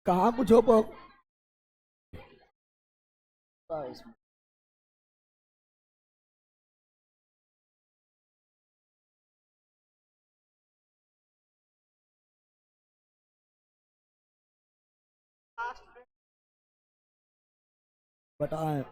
कहाँ कुछ हो बताएं।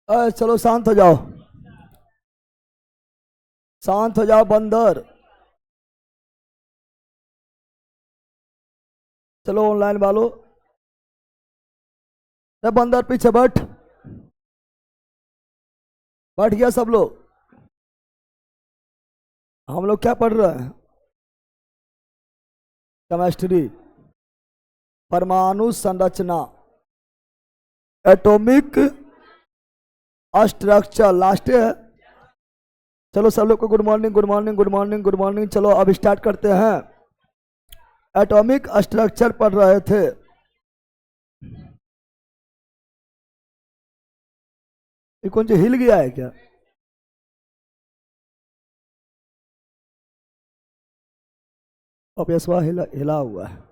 चलो शांत हो जाओ, शांत हो जाओ बंदर। चलो ऑनलाइन वालों, बंदर पीछे बैठ, बैठ गया सब लोग। हम लोग क्या पढ़ रहे हैं? केमिस्ट्री, परमाणु संरचना, एटॉमिक स्ट्रक्चर लास्ट है। चलो सब लोग को good morning, good morning, good morning, good morning. चलो अब स्टार्ट करते हैं। एटॉमिक स्ट्रक्चर पढ़ रहे थे। ये कौन सी हिल गया है क्या? अब यशवा हिला हिला हुआ है।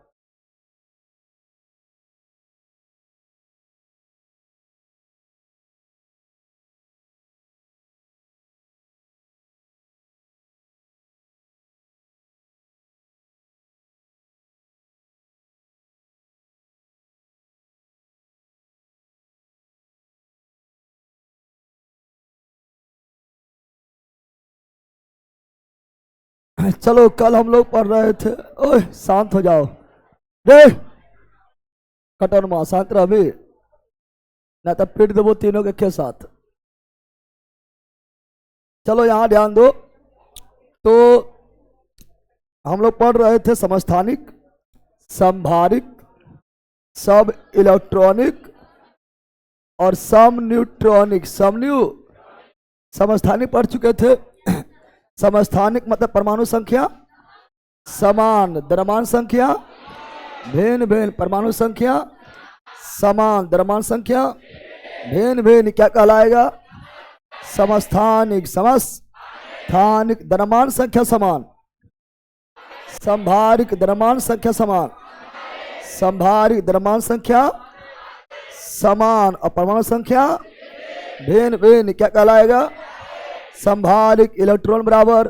चलो कल हम लोग पढ़ रहे थे। ओए शांत हो जाओ रे, कटन मां शांत रह भी, ना तो पीट देवो तीनों के साथ। चलो यहाँ ध्यान दो। तो हम लोग पढ़ रहे थे समस्थानिक, समभारिक, सब इलेक्ट्रॉनिक और सम न्यूट्रॉनिक। समन्यू समस्थानिक पढ़ चुके थे। समस्थानिक मतलब परमाणु संख्या समान, द्रव्यमान संख्या भिन्न भिन्न, परमाणु संख्या समान, द्रव्यमान संख्या भिन्न भिन्न क्या कहलाएगा? समस्थानिक। समस्थानिक द्रव्यमान संख्या समान, संभारिक द्रव्यमान संख्या समान, संभारिक द्रव्यमान संख्या समान और परमाणु संख्या भिन्न भिन्न क्या कहलाएगा? संभारिक। इलेक्ट्रॉन बराबर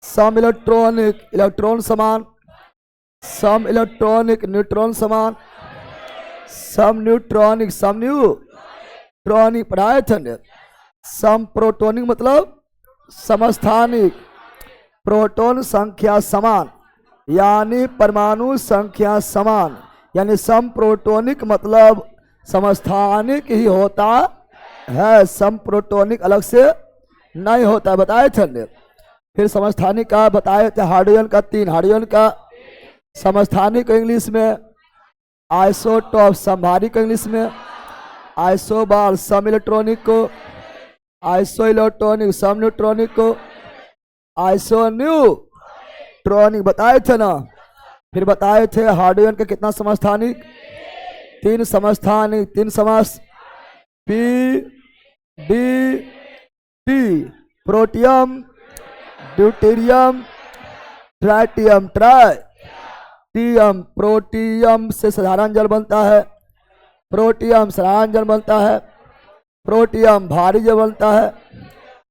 सम इलेक्ट्रॉनिक, इलेक्ट्रॉन समान सम इलेक्ट्रॉनिक, न्यूट्रॉन समान सम न्यूट्रॉनिक, सम न्यूट्रॉनिक पढ़ाए थे। सम प्रोटॉनिक मतलब समस्थानिक, प्रोटॉन संख्या समान यानी परमाणु संख्या समान, यानी सम प्रोटॉनिक मतलब समस्थानिक ही होता है, सम प्रोटॉनिक अलग से नहीं होता, बताए थे। फिर समस्थानिक का बताए थे हाइड्रोजन का 3, हाइड्रोजन का समस्थानिक इंग्लिश में आइसोटॉप, संभारिक इंग्लिश में आइसोबार, सम इलेक्ट्रॉनिक को आइसो इलेक्ट्रॉनिक, सम न्यूट्रॉनिक को आइसो न्यूट्रॉनिक बताए थे ना। फिर बताए थे हाइड्रोजन के कितना समस्थानिक? 3 समस्थानिक, 3 समस P D T, protium, deuterium, tritium, tritium. Protium से साधारण जल बनता है, प्रोटियम साधारण जल बनता है, प्रोटियम भारी जल बनता है,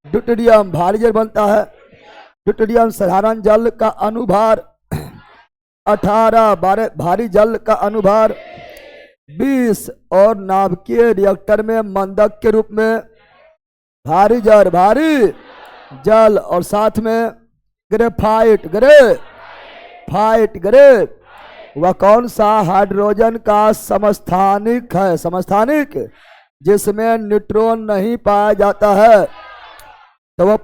ड्यूटेरियम भारी जल बनता है। ड्यूटेरियम साधारण जल का अनुभार 18 भारी जल का अनुभार, 20 और नाभिकीय रिएक्टर में मंदक के रूप में भारी जल और साथ में ग्रेफाइट वह कौन सा हाइड्रोजन का समस्थानिक है जिसमें न्यूट्रॉन नहीं पाया जाता है? तो वह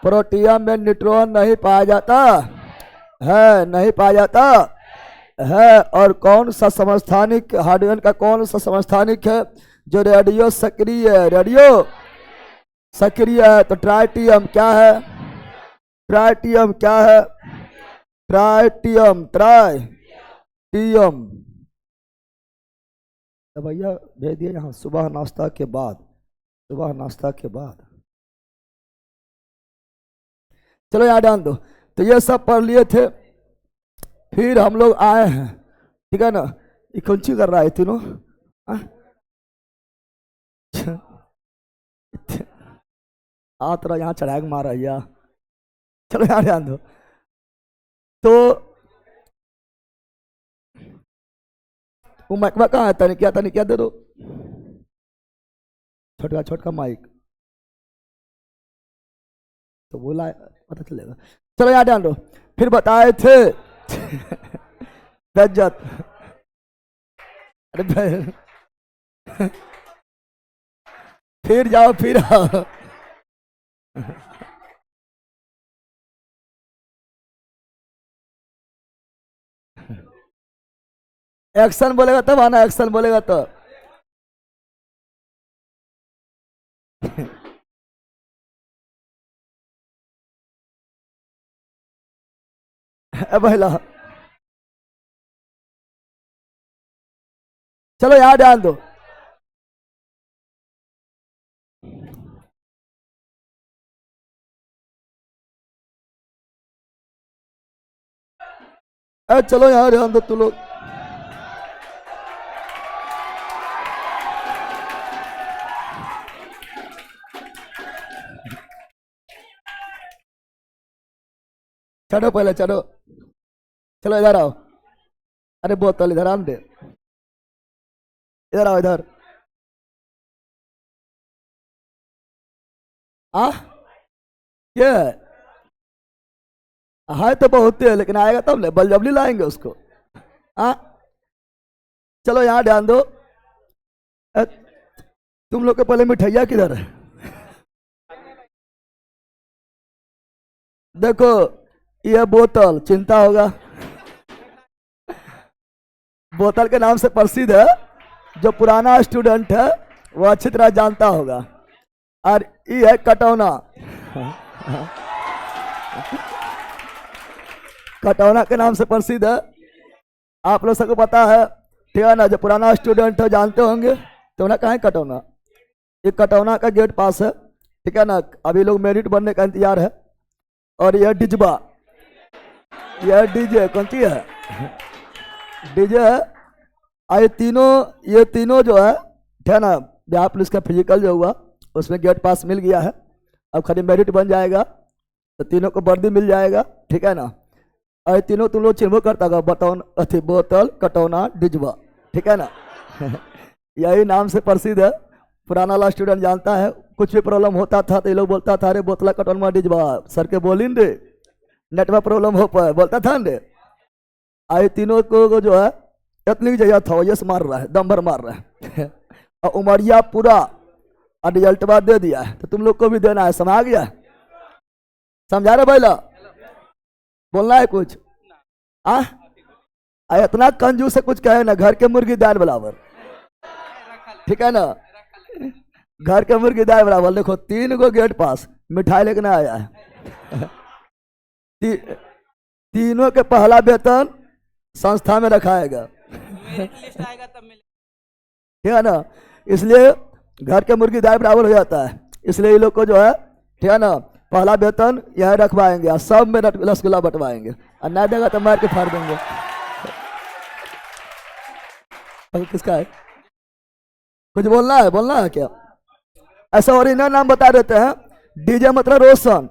प्रोटियम में न्यूट्रॉन नहीं पाया जाता है। और कौन सा समस्थानिक हाइड्रोजन का कौन सा समस्थानिक है जो रेडियो सक्रिय है? तो ट्राइटियम क्या है? ट्राइटियम तो भैया भेज दिए यहाँ सुबह नाश्ता के बाद। चलो याद डाल दो। तो ये सब पढ़ लिए थे, फिर हम लोग आए हैं, ठीक है ना। ये कौन सी कर रहा है तीनों? तेरा यहाँ चढ़ा के मारा या। चलो यार ध्यान दो। तो वो माइक कहाँ है? तनिक दे दो, छोटका माइक तो बोला पता चलेगा। चलो यार ध्यान दो। फिर बताए थे बेज्जत। अरे फिर जाओ फिर आओ। एक्शन बोलेगा तब आना, एक्शन बोलेगा तो। पहला चलो यार ध्यान दो। चलो यार ध्यान दो तू लोग। चलो पहले चलो इधर आओ। अरे बोतल इधर आन दे, इधर आओ इधर। ये है तो बहुत है, लेकिन आएगा तब ले, बलजबली लाएंगे उसको। चलो यहाँ ध्यान दो। तुम लोग के पहले मिठाइया किधर है? देखो ये बोतल चिंता होगा, बोतल के नाम से प्रसिद्ध है। जो पुराना स्टूडेंट है वो अच्छी तरह जानता होगा। और ये है कटौना। कटौना के नाम से प्रसिद्ध है, आप लोग सबको पता है, ठीक है ना। जो पुराना स्टूडेंट है जानते होंगे। तो ना कहाँ है कटौना? ये कटौना का गेट पास है, ठीक है ना। अभी लोग मेरिट बनने का इंतजार है। और यह डिजबा, यह डीजे कौन सी है? डीजे है। ये तीनों जो है, ठीक है ना। बिहार पुलिस का फिजिकल जो हुआ उसमें गेट पास मिल गया है। अब खाली मेरिट बन जाएगा तो तीनों को वर्दी मिल जाएगा, ठीक है ना। और तीनों तुम लोग चिन्ह करता होगा, बोतल कटौना डिजबा, ठीक है ना। यही नाम से प्रसिद्ध है। पुराना वाला स्टूडेंट जानता है। कुछ भी प्रॉब्लम होता था तो ये लोग बोलता था, अरे बोतला कटौना डिजबा सर के बोली दे, नेटवर्क प्रॉब्लम हो पाए, बोलता था ना। आई तीनों को जो है इतनी जगह था, ये से मार रहा है, दम भर मार रहा है। और उमरिया पूरा और रिजल्ट बाद दे दिया है, तो तुम लोग को भी देना है। समझ गया? समझा रहे भैया? बोलना है कुछ? इतना कंजूस से कुछ कहे ना, घर के मुर्गी दाल बराबर, ठीक है ना। घर के मुर्गी दाल बराबर। देखो 3 गो गेट पास मिठाई लेकर आया है। तीनों के पहला वेतन संस्था में रखाएगा, ठीक है ना। इसलिए घर के मुर्गी दाल बराबर हो जाता है। इसलिए ये लोग को जो है, ठीक है ना, पहला वेतन यह रखवाएंगे और सब में रसगुल्ला बंटवाएंगे। और ना देगा तो मार के फाड़ देंगे। किसका है? कुछ बोलना है क्या? ऐसा ओरिजिनल नाम बता देते हैं। डीजे मतलब रोशन।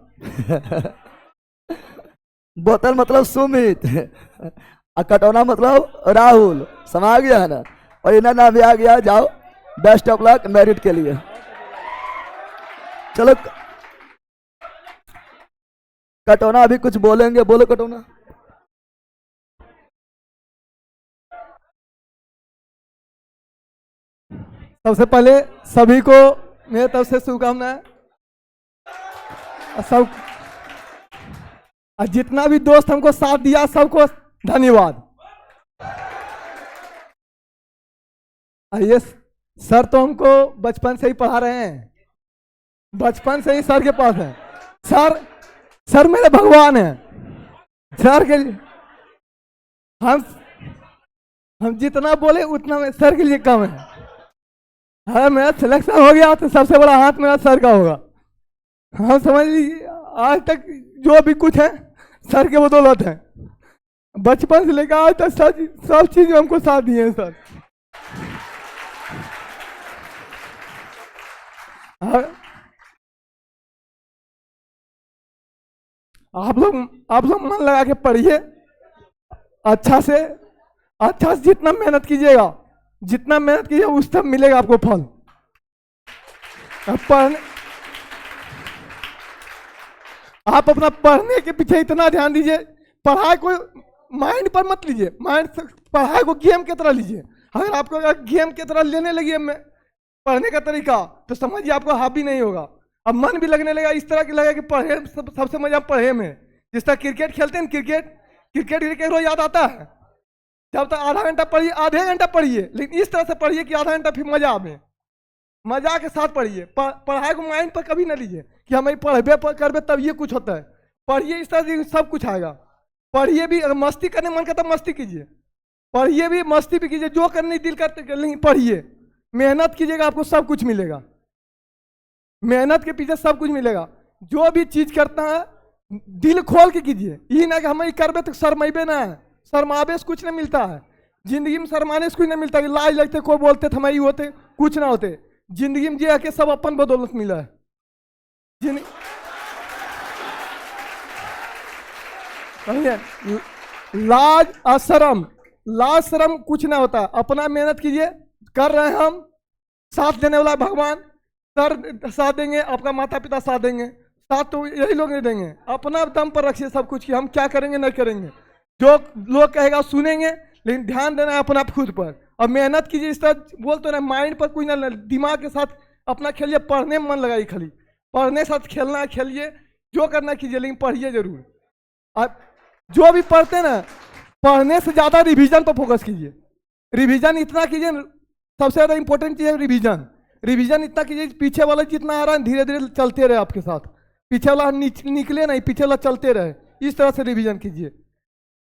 बोतल मतलब सुमित और कटौना मतलब राहुल। समा गया है ना। और इन्हें नाम भी आ गया। जाओ, बेस्ट ऑफ लक मेरिट के लिए। चलो कटौना अभी कुछ बोलेंगे, बोलो कटौना। सबसे पहले सभी को मेरे तरफ से शुभकामनाएं। सब और जितना भी दोस्त हमको साथ दिया सबको धन्यवाद। ये सर तो हमको बचपन से ही पढ़ा रहे हैं, बचपन से ही सर के पास है। सर मेरे भगवान हैं। सर के लिए हम जितना बोले उतना में सर के लिए कम है। हाँ, मेरा सिलेक्शन हो गया तो सबसे बड़ा हाथ मेरा सर का होगा। हाँ, समझ लीजिए आज तक जो भी कुछ है सर के बदौलत है। बचपन से लेकर आज तक सब चीज हमको साथ दिए हैं सर। आप लोग मन लगा के पढ़िए, अच्छा से जितना मेहनत कीजिएगा, उस तक मिलेगा आपको फल। आप अपना पढ़ने के पीछे इतना ध्यान दीजिए, पढ़ाई को माइंड पर मत लीजिए, पढ़ाई को गेम की तरह लीजिए। अगर आपको गेम की तरह लेने लगी पढ़ने का तरीका तो समझिए आपको हावी नहीं होगा। अब मन भी लगने लगा इस तरह की लगा कि पढ़े सबसे मजा पढ़े में। जिस तरह क्रिकेट खेलते हैं, क्रिकेट रोज याद आता है। जब तक आधा घंटा पढ़िए, आधे घंटा पढ़िए, लेकिन इस तरह से पढ़िए कि आधा घंटा फिर मजा आवे, मजा के साथ पढ़िए। पढ़ाई को माइंड पर कभी ना लीजिए कि हम पढ़बे करबे तब ये कुछ होता है। पढ़िए इस तरह से सब कुछ आएगा। पढ़िए भी, अगर मस्ती करने मन करता मस्ती कीजिए, पढ़िए भी मस्ती भी कीजिए, जो करने दिल करते लेकिन पढ़िए। मेहनत कीजिएगा, आपको सब कुछ मिलेगा। मेहनत के पीछे सब कुछ मिलेगा। जो भी चीज करता है दिल खोल के कीजिए। ये ना कि हम करबे तो शर्माइबे ना है, शर्मावे से कुछ नहीं मिलता है। जिंदगी में शर्माने से कुछ नहीं मिलता। कि लाज लगते कोई बोलते थे हमारी होते, कुछ ना होते। जिंदगी में जे के सब अपन बदौलत मिला है। लाज शर्म कुछ ना होता। अपना मेहनत कीजिए, कर रहे हैं हम, साथ देने वाला भगवान, सर साथ देंगे, आपका माता पिता साथ देंगे, साथ तो यही लोग नहीं देंगे। अपना दम पर रखिए सब कुछ कि हम क्या करेंगे नहीं करेंगे। जो लोग कहेगा सुनेंगे, लेकिन ध्यान देना है अपना खुद पर। और मेहनत कीजिए, इस तरह बोलते ना माइंड पर कुछ ना, दिमाग के साथ अपना खेलिए। पढ़ने में मन लगाइए, खाली पढ़ने साथ खेलना खेलिए, जो करना कीजिए, लेकिन पढ़िए जरूर। और जो भी पढ़ते ना, पढ़ने से ज्यादा रिवीजन पर फोकस कीजिए। रिवीजन इतना कीजिए, सबसे ज्यादा इंपॉर्टेंट चीज है रिवीजन इतना कीजिए, पीछे वाला जितना आ रहा है धीरे धीरे चलते रहे आपके साथ। पीछे वाला निकले नहीं, पीछे वाला चलते रहे। इस तरह से रिवीजन कीजिए।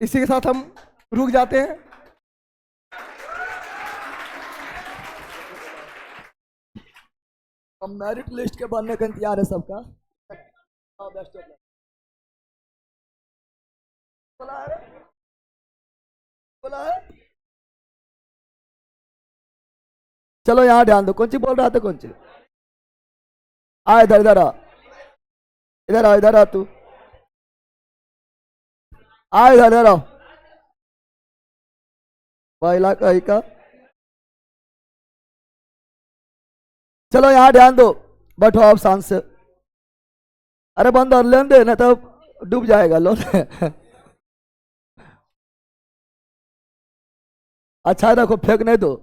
इसी के साथ हम रुक जाते हैं। अब मेरिट लिस्ट के बनने का इंतजार है सबका। बोला है। चलो यहाँ ध्यान दो। कौन सी बोल रहा था? कौन सी? आ इधर इधर आ, इधर आ तू। आ इधर आओ। पहला कहीं का। चलो यहाँ ध्यान दो, बैठो आप शांत से। अरे बंद और लेन दे, ना तो डूब जाएगा लोन। अच्छा देखो, फेंक नहीं दो,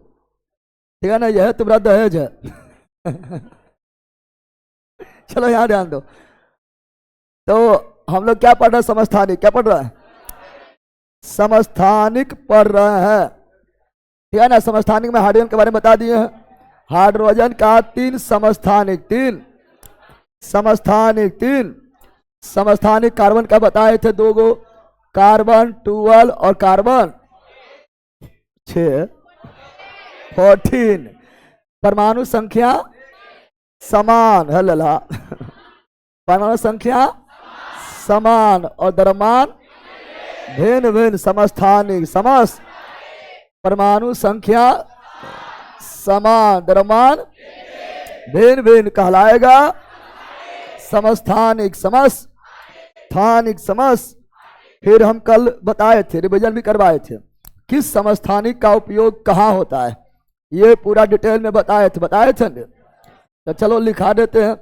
ठीक है ना? यह तुम्हारा दहेज है। चलो यहाँ ध्यान दो। तो हम लोग क्या पढ़ रहे हैं? समस्थानिक। क्या पढ़ रहा है? समस्थानिक पढ़ रहे हैं, ठीक है ना? समस्थानिक में हाइड्रोजन के बारे में बता दिए हैं। हाइड्रोजन का तीन समस्थानिक कार्बन का बताए थे, दो गो, कार्बन 12 और कार्बन 6, 14। परमाणु संख्या समान है लला। परमाणु संख्या समान और द्रव्यमान भिन्न भिन्न। समस्थानिक समस्त, परमाणु संख्या समान, द्रव्यमान भिन्न भिन्न कहलाएगा समस्थानिक। समस्थानिक फिर हम कल बताए थे, रिवीजन भी करवाए थे, किस समस्थानिक का उपयोग कहाँ होता है, ये पूरा डिटेल में बताए थे ना? तो चलो लिखा देते हैं।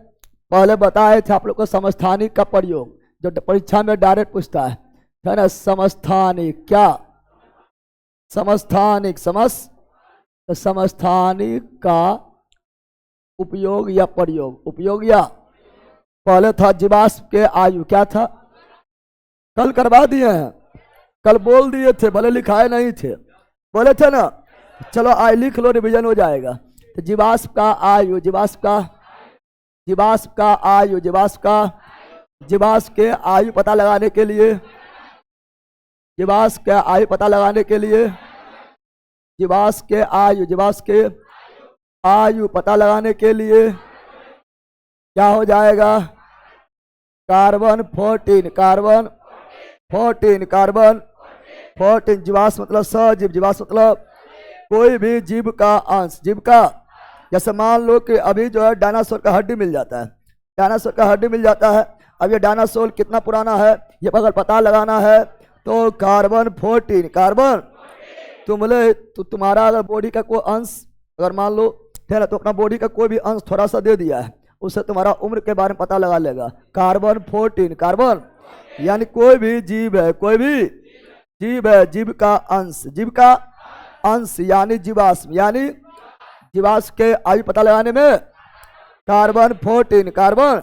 पहले बताए थे आप लोग को समस्थानिक का प्रयोग, जो परीक्षा में डायरेक्ट पूछता है ना? समस्थानिक क्या? समस्थानिक तो समस्थानिक का उपयोग या प्रयोग, उपयोग या पहले था जीवाश्म के आयु, क्या था? कल करवा दिए हैं, कल बोल दिए थे, भले लिखाए नहीं थे, बोले थे ना? चलो आज लिख लो, रिवीजन हो जाएगा। तो जीवाश्म का आयु, जीवाश्म के आयु पता लगाने के लिए, जीवाश्म के आयु पता लगाने के लिए, जीवाश्म के आयु पता लगाने के लिए क्या हो जाएगा? कार्बन 14 जीवाश्म मतलब सजीव, जीवाश्म मतलब कोई भी जीव का अंश, जीव का। जैसे मान लो कि अभी जो है डायनासोर का हड्डी मिल जाता है, डायनासोर का हड्डी मिल जाता है। अब ये डायनासोर कितना पुराना है ये अगर पता लगाना है तो कार्बन 14, कार्बन तुम्हारा अगर बॉडी का कोई अंश अगर मान लो है ना, तो अपना बॉडी का कोई भी अंश थोड़ा सा दे दिया है, उससे तुम्हारा उम्र के बारे में पता लगा लेगा। कार्बन 14, कार्बन यानी कोई भी जीव है, कोई भी जीव है, जीव का अंश यानी जीवाश्म, यानी जीवाश्म के आयु पता लगाने में कार्बन 14, कार्बन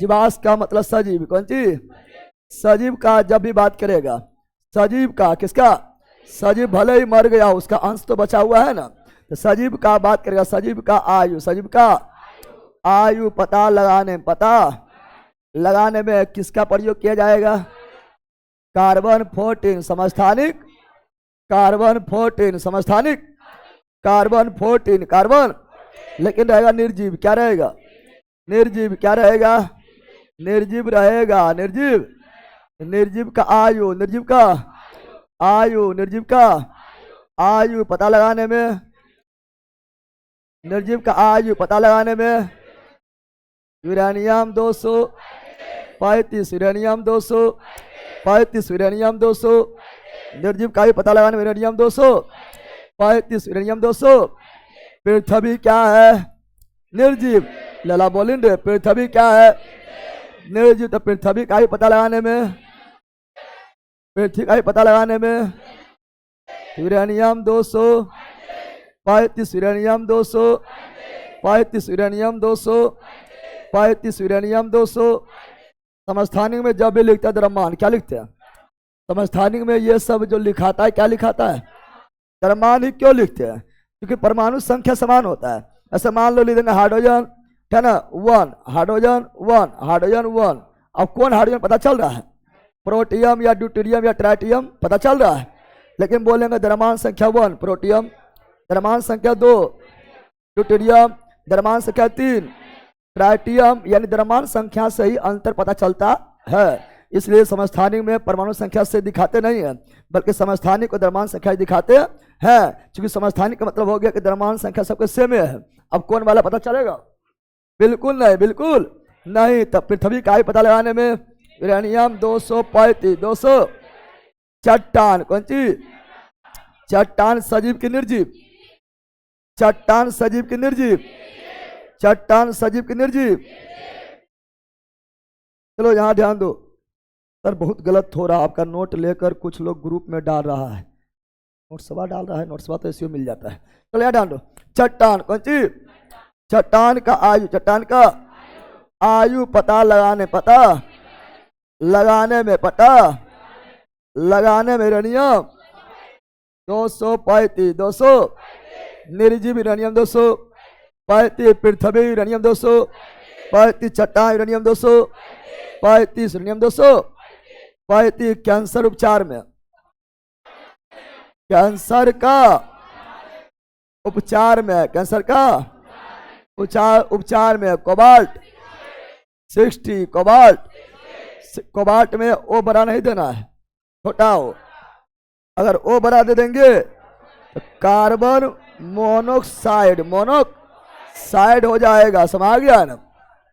जीवाश्म का मतलब सजीव, कौन चीज? सजीव का जब भी बात करेगा, सजीव का किसका? सजीव भले ही मर गया उसका अंश तो बचा हुआ है ना, तो सजीव का बात करेगा, सजीव का आयु पता लगाने में किसका प्रयोग किया जाएगा? कार्बन 14 समस्थानिक, कार्बन 14 समस्थानिक, कार्बन 14 कार्बन। लेकिन रहेगा निर्जीव, क्या रहेगा? निर्जीव क्या रहेगा? निर्जीव रहेगा, निर्जीव का आयु, निर्जीव का आयु पता लगाने में, निर्जीव का आयु पता लगाने में यूरेनियम 235, यूरेनियम 235, निर्जीव का आयु पता लगाने में यूरेनियम 235, यूरेनियम 200। पृथ्वी क्या है? निर्जीव। लला बोलेंगे पृथ्वी क्या है? निर्जीव। तो पृथ्वी का आयु पता लगाने में, पृथ्वी का आयु पता लगाने में यूरेनियम 235, यूरेनियम 235, यूरेनियम 235, यूरेनियम 200। समस्थानिक में जब भी लिखता है द्रव्यमान, क्या लिखते हैं? समस्थानिक में ये सब जो लिखाता है क्या लिखाता है? द्रव्यमान ही क्यों लिखते हैं? क्योंकि परमाणु संख्या समान होता है। ऐसे मान लो लिख देंगे हाइड्रोजन है ना 1, हाइड्रोजन 1, हाइड्रोजन 1। अब कौन हाइड्रोजन पता चल रहा है? प्रोटियम या ड्यूटेरियम या ट्राइटियम पता चल रहा है। लेकिन बोलेंगे द्रव्यमान संख्या 1 प्रोटियम, द्रव्यमान संख्या 2 ड्यूटेरियम, द्रव्यमान संख्या 3 ट्राइटियम, यानी द्रव्यमान संख्या से ही अंतर पता चलता है। इसलिए समस्थानिक में परमाणु संख्या से दिखाते नहीं है, बल्कि समस्थानिक को द्रव्यमान संख्या दिखाते हैं। क्योंकि समस्थानिक का मतलब हो गया कि द्रव्यमान संख्या सबके सेम है। अब कौन वाला पता चलेगा? बिल्कुल नहीं, बिल्कुल नहीं। तब पृथ्वी का पता लगाने में यूरेनियम 235, 200। चट्टान कौन चीज? चट्टान सजीव की निर्जीव, चट्टान सजीव की निर्जीव, चट्टान सजीव की निर्जीव। चलो यहां ध्यान दो सर, बहुत गलत हो रहा आपका नोट लेकर कुछ लोग ग्रुप में डाल रहा है, नोट्सवा डाल रहा है, नोट्सवा तो ऐसे मिल जाता है। चलो यहाँ डाल दो चट्टान कौन चीज? चट्टान का आयु, चट्टान का आयु पता लगाने, पता लगाने में, पता लगाने में यूरेनियम 235, 200 निर्जीव यूरेनियम 235, पृथ्वी यूरेनियम 235, चट्टान यूरेनियम 235, यूरेनियम 235। कैंसर उपचार में, कैंसर का उपचार में, कैंसर का उपचार में कोबाल्ट 60, कोबाल्ट में ओ बड़ा नहीं देना है, छोटा हो। अगर ओ बड़ा दे देंगे तो कार्बन मोनोक्साइड हो जाएगा, समझ गया ना।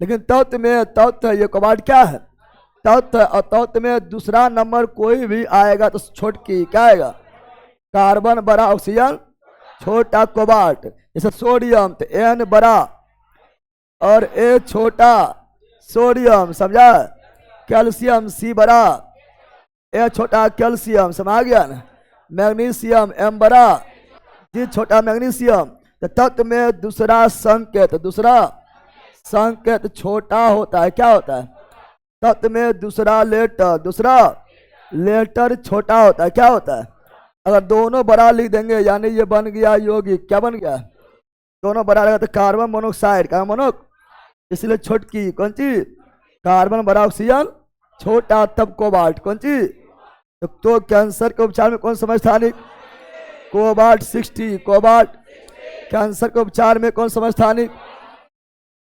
लेकिन तत्व में तत्व ये कोबाल्ट क्या है? तत्व और तत्व में दूसरा नंबर कोई भी आएगा तो छोटकी क्या आएगा? कार्बन बड़ा ऑक्सीजन छोटा कोबाल्ट। जैसे सोडियम तो एन बड़ा और ए छोटा सोडियम, समझा? कैल्शियम सी बड़ा ए छोटा कैल्शियम, समझ गया ना? मैग्नीशियम एम बड़ा जी छोटा मैग्नीशियम। तो तत्व में दूसरा संकेत छोटा होता है, क्या होता है? तत्व में दूसरा लेटर छोटा होता है, क्या होता है? अगर दोनों बड़ा लिख देंगे यानी ये बन गया यौगिक, क्या बन गया? दोनों बड़ा रहेगा तो कार्बन मोनोक्साइड, इसलिए छोटकी कौन सी? कार्बन बड़ा ऑक्सीजन छोटा तब कोबाल्ट, कौन सी? तो कैंसर के उपचार में कौन समस्थानिक? Cobalt 60 cobalt. कैंसर के उपचार में कौन समस्थानिक?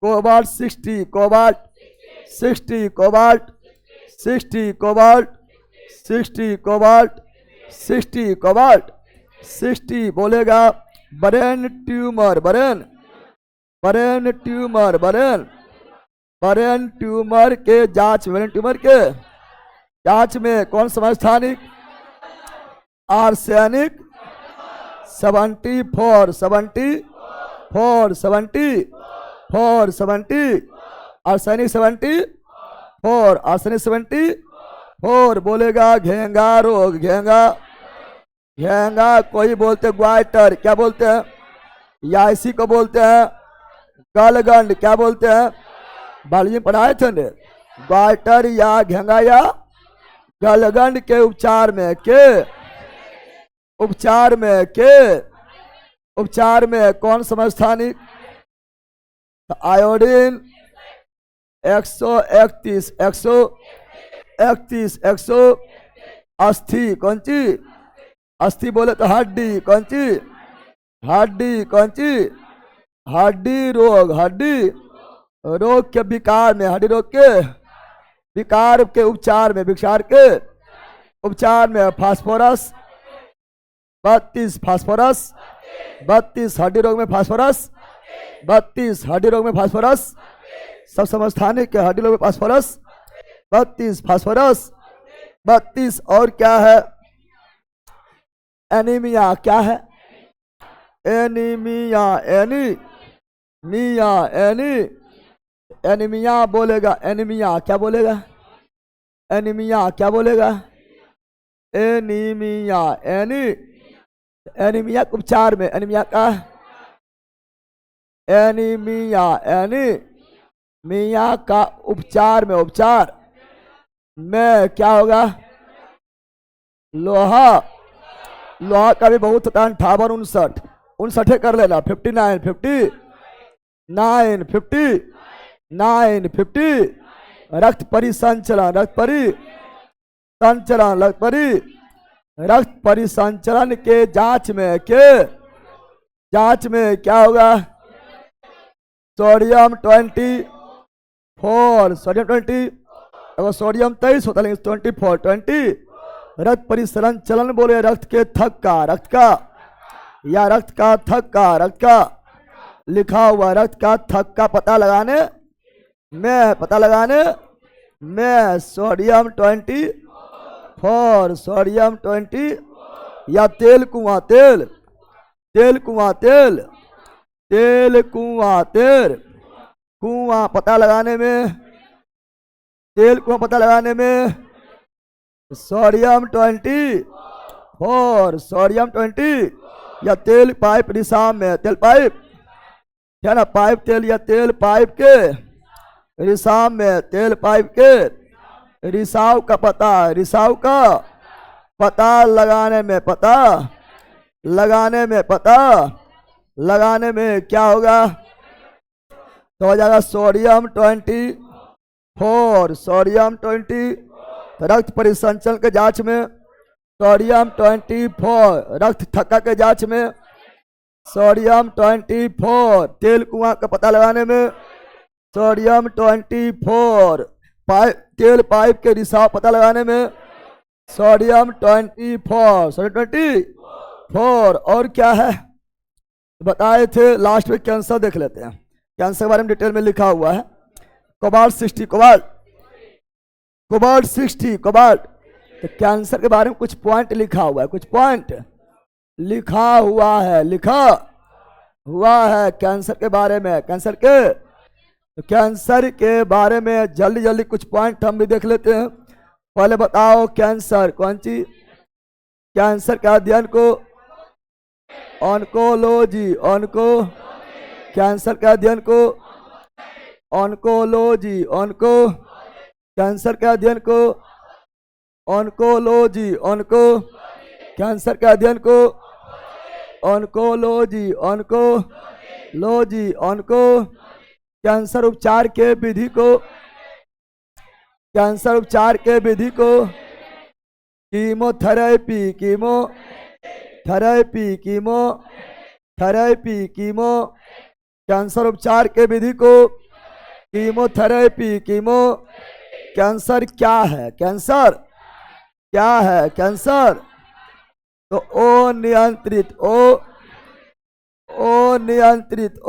Cobalt 60 cobalt 60 cobalt 60 cobalt 60 cobalt 60 cobalt 60 बोलेगा ब्रेन ट्यूमर, ब्रेन ट्यूमर के जांच में कौन समस्थानिक? आर्सेनिक 74 आर्सेनिक 74 बोलेगा घेंगा रोग, घेंगा कोई बोलते ग्वाइटर, क्या बोलते हैं? या इसी को बोलते हैं गलगंड, क्या बोलते हैं? बालजी पढ़ाए थे ने ग्वाइटर या घेंगा या गलगंड के उपचार में कौन समस्थानिक? आयोडीन 131 अस्थि, कौन सी? अस्थि बोले तो हड्डी, कौन सी? हड्डी रोग के विकार में, हड्डी रोग के विकार के उपचार में फास्फोरस 32 हड्डी रोग में फास्फोरस सब समस्थानिक के हड्डी रोग में फास्फोरस 32 और क्या है? एनीमिया, क्या है? एनीमिया बोलेगा एनीमिया क्या बोलेगा? एनीमिया के उपचार में एनीमिया का उपचार में क्या होगा? लोहा का भी बहुत होता है 58 59 कर लेना 59 50 रक्त परिसंचरण के जांच में क्या होगा? सोडियम 24 अगर सोडियम 23 होता लेकिन 24 रक्त परिसंचरण बोले रक्त का लिखा हुआ रक्त का थक का पता लगाने में सोडियम 20 या तेल कुआं पता लगाने में सोडियम 20 या तेल पाइप रिसाव में तेल पाइप क्या ना पाइप तेल या तेल पाइप के रिसाव में तेल पाइप के रिसाव का पता लगाने में क्या होगा? तो हो जाएगा सोडियम 20 रक्त परिसंचरण के जांच में सोडियम 24 रक्त थक्का के जांच में सोडियम 24 तेल कुआं का पता लगाने में सोडियम 24 तेल पाइप के रिसाव पता लगाने में सोडियम 24 और क्या है बताए थे लास्ट में? कैंसर देख लेते हैं। कैंसर के बारे में डिटेल में लिखा हुआ है। Cobalt 60 cobalt 60 cobalt. तो कैंसर के बारे में कुछ पॉइंट लिखा हुआ है, कुछ पॉइंट लिखा हुआ है, लिखा हुआ है कैंसर के बारे में, कैंसर के। तो कैंसर के बारे में जल्दी जल्दी कुछ पॉइंट हम भी देख लेते हैं। पहले बताओ कैंसर कौन सी, कैंसर के अध्ययन को ऑन्कोलॉजी, ऑन्को, कैंसर के अध्ययन को ऑन्कोलॉजी, ऑन्को, कैंसर के अध्ययन को ऑन्कोलॉजी, ऑन्को, कैंसर के अध्ययन को ऑन्कोलॉजी, ऑन्कोलॉजी, ऑन्को, कैंसर उपचार के विधि को, कैंसर उपचार के विधि को chemotherapy, chemotherapy, chemotherapy, chemo, cancer उपचार के विधि को कीमोथेरेपी, कीमो। कैंसर क्या है, कैंसर क्या है, कैंसर तो अनियंत्रित, अनियंत्रित,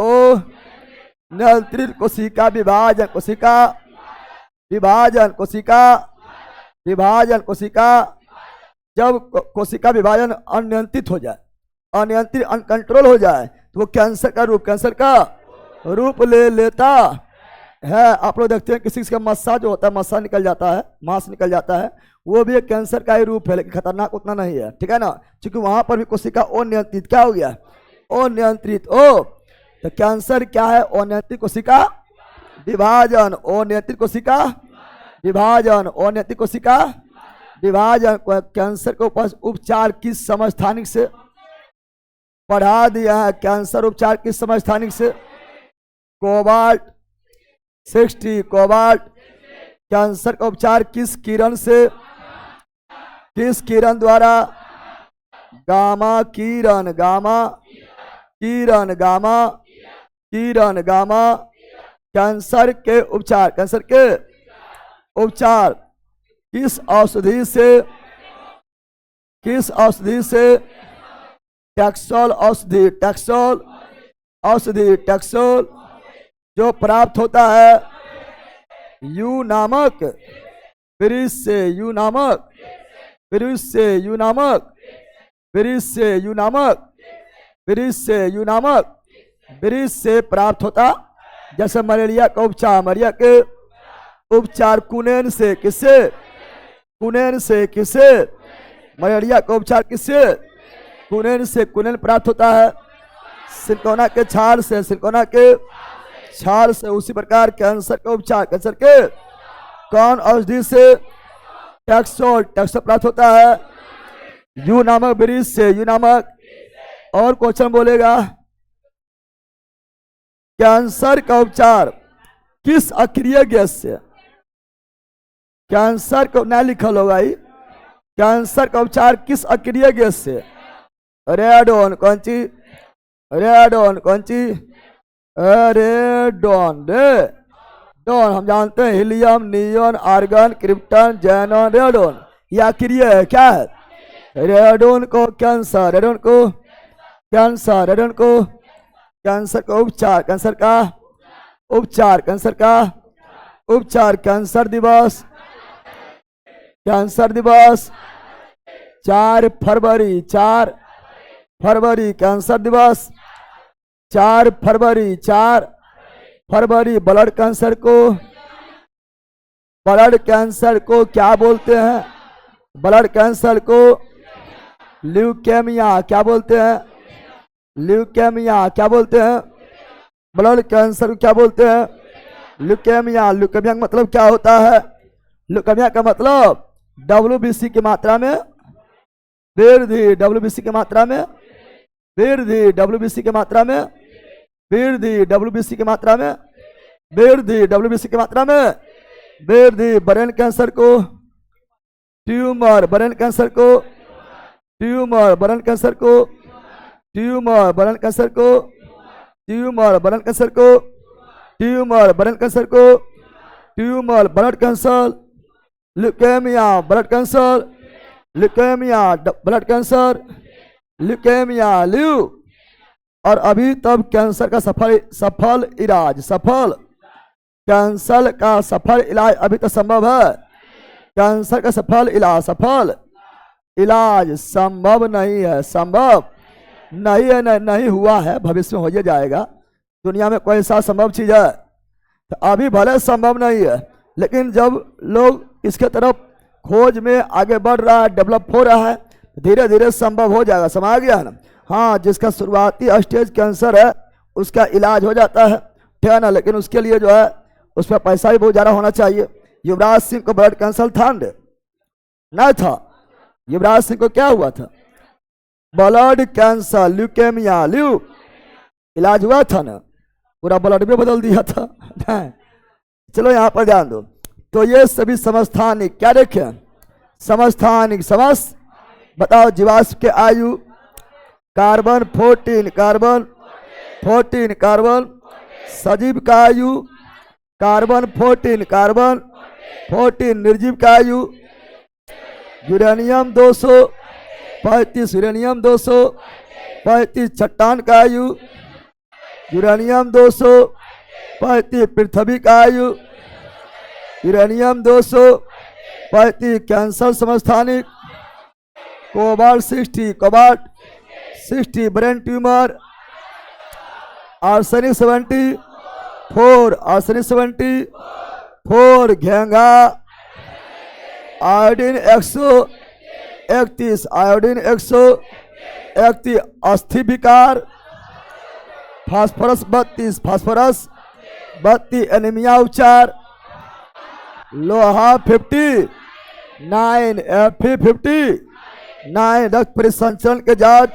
नियंत्रित कोशिका विभाजन, कोशिका विभाजन, कोशिका विभाजन, कोशिका, जब कोशिका विभाजन अनियंत्रित हो जाए, अनियंत्रित अनकंट्रोल हो जाए तो वो कैंसर का रूप, कैंसर का रूप ले लेता है। आप लोग देखते हैं किसी का मस्सा जो होता है, मस्सा निकल जाता है, मांस निकल जाता है, वो भी एक कैंसर का ही रूप है, लेकिन खतरनाक उतना नहीं है, ठीक है ना, क्योंकि वहां पर भी कोशिका अनियंत्रित क्या हो गया, अनियंत्रित। तो कैंसर क्या है, अनियंत्रित कोशिका विभाजन, अनियंत्रित कोशिका विभाजन, अनियंत्रित कोशिका विभाजन। कैंसर के उपचार किस समस्थानिक से पढ़ा दिया है, कैंसर उपचार किस समस्थानिक से, कोबाल्ट 60 कोबाल्ट। कैंसर का उपचार किस किरण से, किस किरण द्वारा, गामा किरण, गामा किरण, गामा किरण, गामा। कैंसर के उपचार, कैंसर के उपचार किस औषधि से, किस औषधि से, टैक्सोल औषधि, टैक्सोल औषधि, टैक्सोल जो प्राप्त होता है यू नामक वृक्ष से, यू नामक वृक्ष से, यू नामक वृक्ष से, यू नामक वृक्ष से, यू नामक वृक्ष से प्राप्त होता। जैसे मलेरिया का उपचार, मलेरिया के उपचार कुनेन से, किससे, कुनेन से, किससे, मलेरिया का उपचार किससे, कुनेन से, कुनेन प्राप्त होता है सिरकोना के छाल से, सिरकोना के छाल से। उसी प्रकार कैंसर का उपचार, कैंसर के कौन औषधि से, टैक्सोल, टैक्सोल प्राप्त होता है यू नामक वृक्ष से, यू नामक। और क्वेश्चन बोलेगा कैंसर का उपचार किस अक्रिय गैस से, कैंसर को ना लिखल होगा ही, कैंसर का उपचार किस अक्रिय गैस से, रेडोन कौन सी, रेडोन कौन सी, रेडोन, रेडोन हम जानते हैं helium, neon, argon, krypton, xenon, radon यह अक्रिय है, क्या है, रेडोन को कैंसर, रेडोन को कैंसर, रेडोन को कैंसर का उपचार, कैंसर का उपचार, कैंसर का उपचार। कैंसर दिवस, कैंसर दिवस 4 फरवरी, 4 फरवरी कैंसर दिवस, 4 फरवरी, 4 फरवरी। ब्लड कैंसर को, ब्लड कैंसर को क्या बोलते हैं, ब्लड कैंसर को ल्यूकेमिया क्या बोलते हैं, ल्यूकेमिया क्या बोलते हैं, ब्लड कैंसर क्या बोलते हैं, ल्यूकेमिया। ल्यूकेमिया का मतलब क्या होता है, ल्यूकेमिया का मतलब WBC की मात्रा में वृद्धि, WBC की मात्रा में वृद्धि, WBC की मात्रा में वृद्धि, WBC की मात्रा में वृद्धि, WBC की मात्रा में वृद्धि। ब्रेन कैंसर को ट्यूमर, ब्रेन कैंसर को ट्यूमर, ब्रेन कैंसर को ट्यूमर, ब्रेन कैंसर को ट्यूमर, ब्रेन कैंसर को ट्यूमर, ब्रेन कैंसर को tumour. Blood cancer, leukaemia, blood cancer, leukaemia, blood cancer, leukaemia, ल्यू। और अभी तब कैंसर का सफल इलाज, सफल कैंसर का सफल इलाज अभी तो संभव है, कैंसर का सफल इलाज संभव नहीं है, संभव नहीं है, नहीं हुआ है, भविष्य में हो ही जाएगा। दुनिया में कोई ऐसा संभव चीज है? तो अभी भले संभव नहीं है, लेकिन जब लोग इसके तरफ खोज में आगे बढ़ रहा है, डेवलप हो रहा है, धीरे धीरे संभव हो जाएगा। समझ आ गया ना? हाँ, जिसका शुरुआती स्टेज कैंसर है उसका इलाज हो जाता है, ठीक है ना, लेकिन उसके लिए जो है उस पर पैसा भी बहुत ज़्यादा होना चाहिए। युवराज सिंह को ब्लड कैंसर था नहीं था? युवराज सिंह को क्या हुआ था? ब्लड कैंसर, ल्यूकेमिया, इलाज हुआ था ना, पूरा ब्लड में बदल दिया था। चलो यहाँ पर ध्यान दो। तो ये सभी समस्थानिक क्या देखें? समस्थानिक समस्त बताओ। जीवाश्म के आयु कार्बन 14, कार्बन 14, कार्बन सजीव का आयु कार्बन 14, कार्बन 14, निर्जीव का आयु यूरेनियम 235, यूरेनियम 235, चट्टान का आयु यूरेनियम 235, पृथ्वी का आयु यूरेनियम 235, कैंसर समस्थानिक cobalt 60, cobalt 60, brain tumour arsenic 74, arsenic 74, घेंगा आयोडीन 131, आयोडीन 131, अस्थि विकार फास्फोरस 32, फास्फोरस 32, एनीमिया उपचार लोहा 59, Fe 59, रक्त परिसंचरण के जांच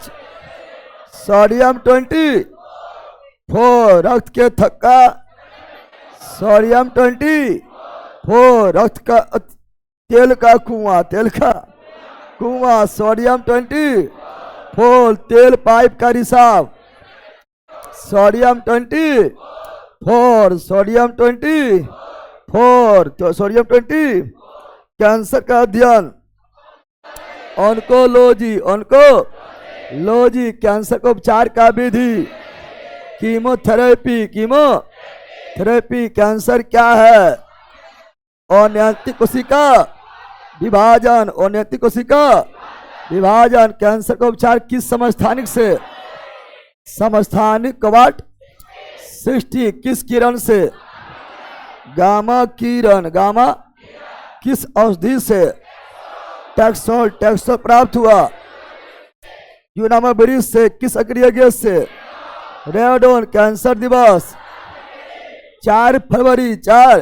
सोडियम 24, रक्त के थक्का सोडियम 24, रक्त का तेल का कुआं सोडियम 24, तेल पाइप का रिसाव सोडियम 24, सोडियम 24, तो सोडियम 20, कैंसर का अध्ययन ऑन्कोलॉजी, ऑन्कोलॉजी, कैंसर का उपचार का विधि कीमोथेरेपी, कीमोथेरेपी, कैंसर क्या है? अनियंत्रित कोशिका विभाजन, अनियंत्रित कोशिका विभाजन, कैंसर का उपचार किस समस्थानिक से? समस्थानिक कोबाल्ट 60, किस किरण से? गामा किरण, गामा किस औषधि से? टैक्सोल, टैक्सोल प्राप्त हुआ यूनामा वृक्ष से, किस अक्रिय गैस से? रेडोन, कैंसर दिवस 4 फरवरी, 4,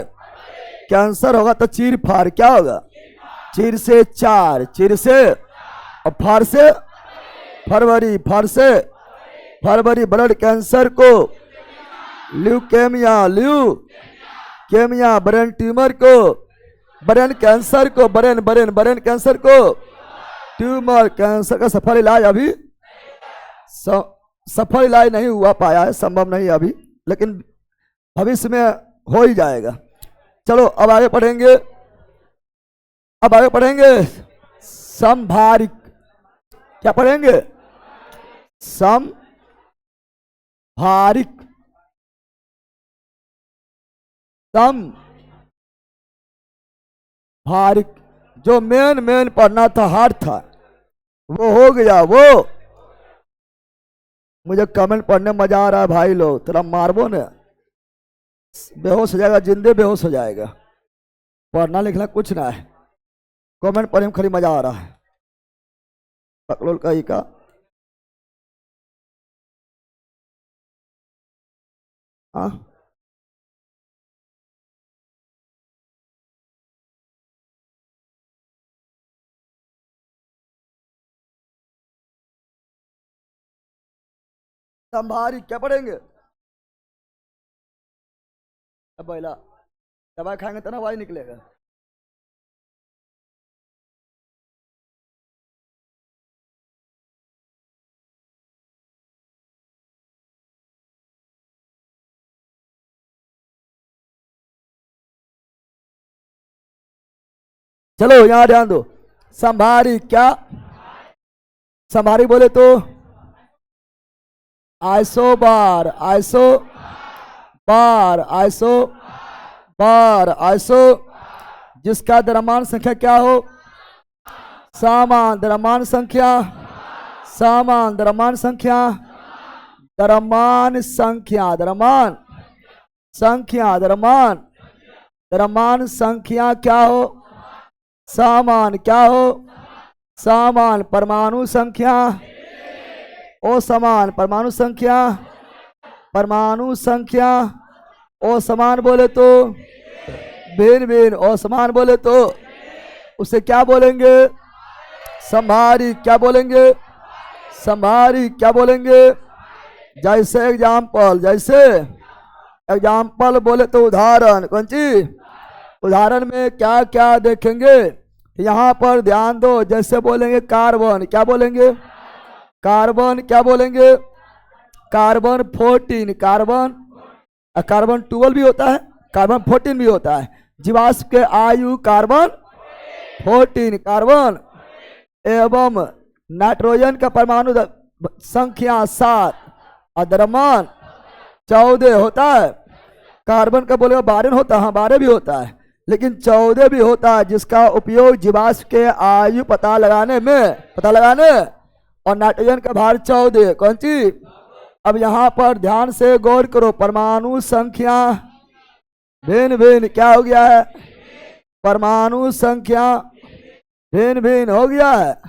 कैंसर होगा तो चीर फाड़ क्या होगा? चीर से 4, चीर से और फाड़ से फरवरी, फाड़ से फरवरी, ब्लड कैंसर को ल्यूकेमिया, ल्यूकेमिया, ब्रेन ट्यूमर को, ब्रेन कैंसर को, ब्रेन कैंसर को ट्यूमर, कैंसर का सफल इलाज अभी सफल इलाज नहीं हुआ पाया है, संभव नहीं अभी, लेकिन भविष्य में हो ही जाएगा। चलो अब आगे पढ़ेंगे, संभारिक, क्या पढ़ेंगे? संभारिक, संभारिक, जो मेन पढ़ना था, हार्ड था, वो हो गया। वो मुझे कमेंट पढ़ने मजा आ रहा है भाई लोग, तेरा मारबो ने बेहोश हो जाएगा, जिंदे बेहोश हो जाएगा। पढ़ना लिखना कुछ ना है, कमेंट पढ़ने में खाली मजा आ रहा है। पकड़ोल का ही का हाँ, संभारी क्या पढ़ेंगे? अब पहला दवाई खाएंगे तो ना दवाई निकलेगा। चलो यहां ध्यान दो। संभारी क्या? संभारी बोले तो आइसो बार, आइसो बार, आइसो बार, आइसो जिसका द्रव्यमान संख्या क्या हो, समान द्रव्यमान संख्या, समान द्रव्यमान संख्या, द्रव्यमान संख्या, द्रव्यमान संख्या, द्रव्यमान द्रव्यमान संख्या क्या हो, समान क्या हो, समान परमाणु संख्या, ओ समान परमाणु संख्या, परमाणु संख्या ओ समान बोले तो भिन्न भिन्न, ओ समान बोले तो उसे क्या बोलेंगे, संभारी, क्या बोलेंगे, संभारी, क्या बोलेंगे। जैसे एग्जाम्पल, जैसे एग्जाम्पल बोले तो उदाहरण, कौन सी, उदाहरण में क्या क्या देखेंगे यहाँ पर ध्यान दो। जैसे बोलेंगे कार्बन, क्या बोलेंगे, कार्बन, क्या बोलेंगे, कार्बन 14, कार्बन, कार्बन 12 भी होता है, कार्बन 14 भी होता है। जीवाश्म के आयु कार्बन 14, कार्बन एवं नाइट्रोजन का परमाणु संख्या 7 और द्रव्यमान 14 होता है। कार्बन का बोलेगा 12 होता है, हाँ 12 भी होता है, लेकिन 14 भी होता है, जिसका उपयोग जीवाश्म के आयु पता लगाने में, पता लगाने, और नाइट्रोजन का भार 14, कौन सी। अब यहाँ पर ध्यान से गौर करो, परमाणु संख्या भिन्न भिन्न क्या हो गया है, परमाणु संख्या भिन्न भिन्न हो गया है,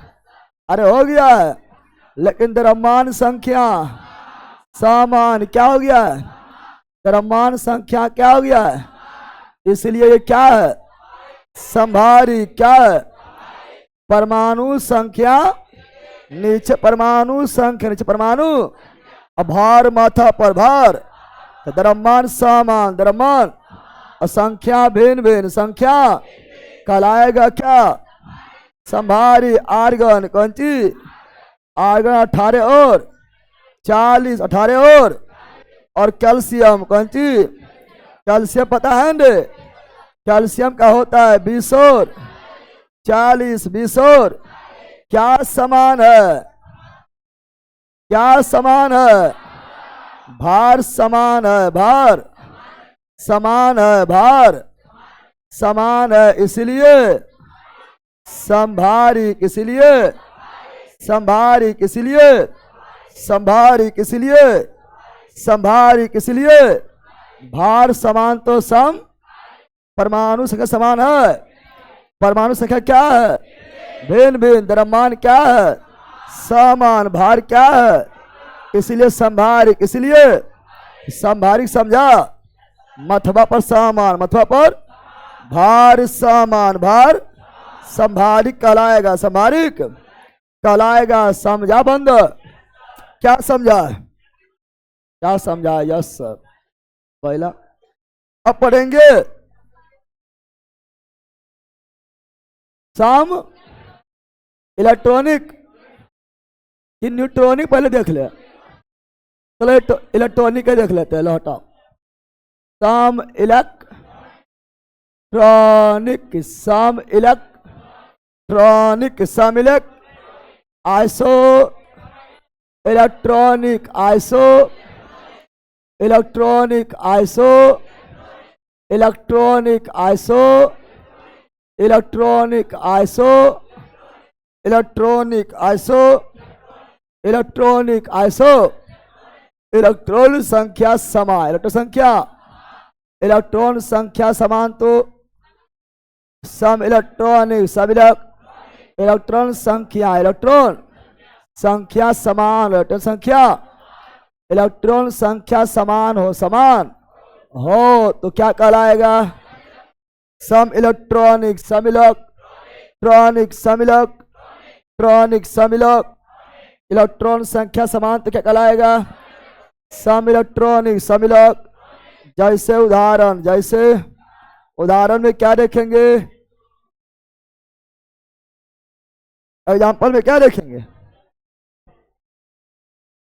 अरे हो गया है, लेकिन द्रव्यमान संख्या समान क्या हो गया है, द्रव्यमान संख्या क्या हो गया है, इसलिए ये क्या है, संभारी, क्या है, परमाणु संख्या नीचे, परमाणु संख्या नीचे, परमाणु भार माथा पर भार, तो द्रव्यमान समान, द्रव्यमान और संख्या भिन्न भिन्न, संख्या कहलाएगा क्या, संभारी। आर्गन, कौन सी, आर्गन 18 और 40, 18 और कैल्शियम, कौन सी, कैल्शियम पता है ना, कैल्शियम का होता है 20 और 40, 20 और क्या समान है, क्या समान है, भार समान है, भार समान है, भार समान है, इसलिए संभारिक, इसलिए संभारिक, इसलिए संभारिक, इसलिए संभारिक, इसलिए भार समान तो सम, परमाणु संख्या समान है, परमाणु संख्या क्या है, भिन्न भिन्न, द्रव्यमान क्या है, समान, भार क्या है, इसलिए संभारिक, इसलिए संभारिक, समझा, मथवा पर समान, मथवा पर भार समान, भार संभारिक कहलाएगा, संभारिक कहलाएगा, समझा बंद, क्या समझा, क्या समझा, यस सर। पहला अब पढ़ेंगे सम इलेक्ट्रॉनिक कि न्यूट्रॉनिक, पहले देख ले, चलो इलेक्ट्रॉनिक का देख लेते हैं, लो हटाओ, सम इलेक्ट्रॉनिक, सम इलेक्ट्रॉनिक, सम isoelectronic, isoelectronic, isoelectronic, isoelectronic, isoelectronic, isoelectronic, iso electron संख्या समान, इलेक्ट्रॉन संख्या, इलेक्ट्रॉन संख्या समान तो सम इलेक्ट्रॉनिक, सब इलेक्ट्रॉन संख्या, इलेक्ट्रॉन संख्या समान, इलेक्ट्रॉन संख्या, इलेक्ट्रॉन संख्या समान हो, समान हो तो क्या कहलाएगा, सम इलेक्ट्रॉनिक, सम इलेक्ट्रॉनिक, सम इलेक्ट्रॉनिक, सम इलेक्ट्रॉन संख्या समान तो क्या कहलाएगा, सम इलेक्ट्रॉनिक, सम जैसे उदाहरण, जैसे उदाहरण में क्या देखेंगे, एग्जाम्पल में क्या देखेंगे,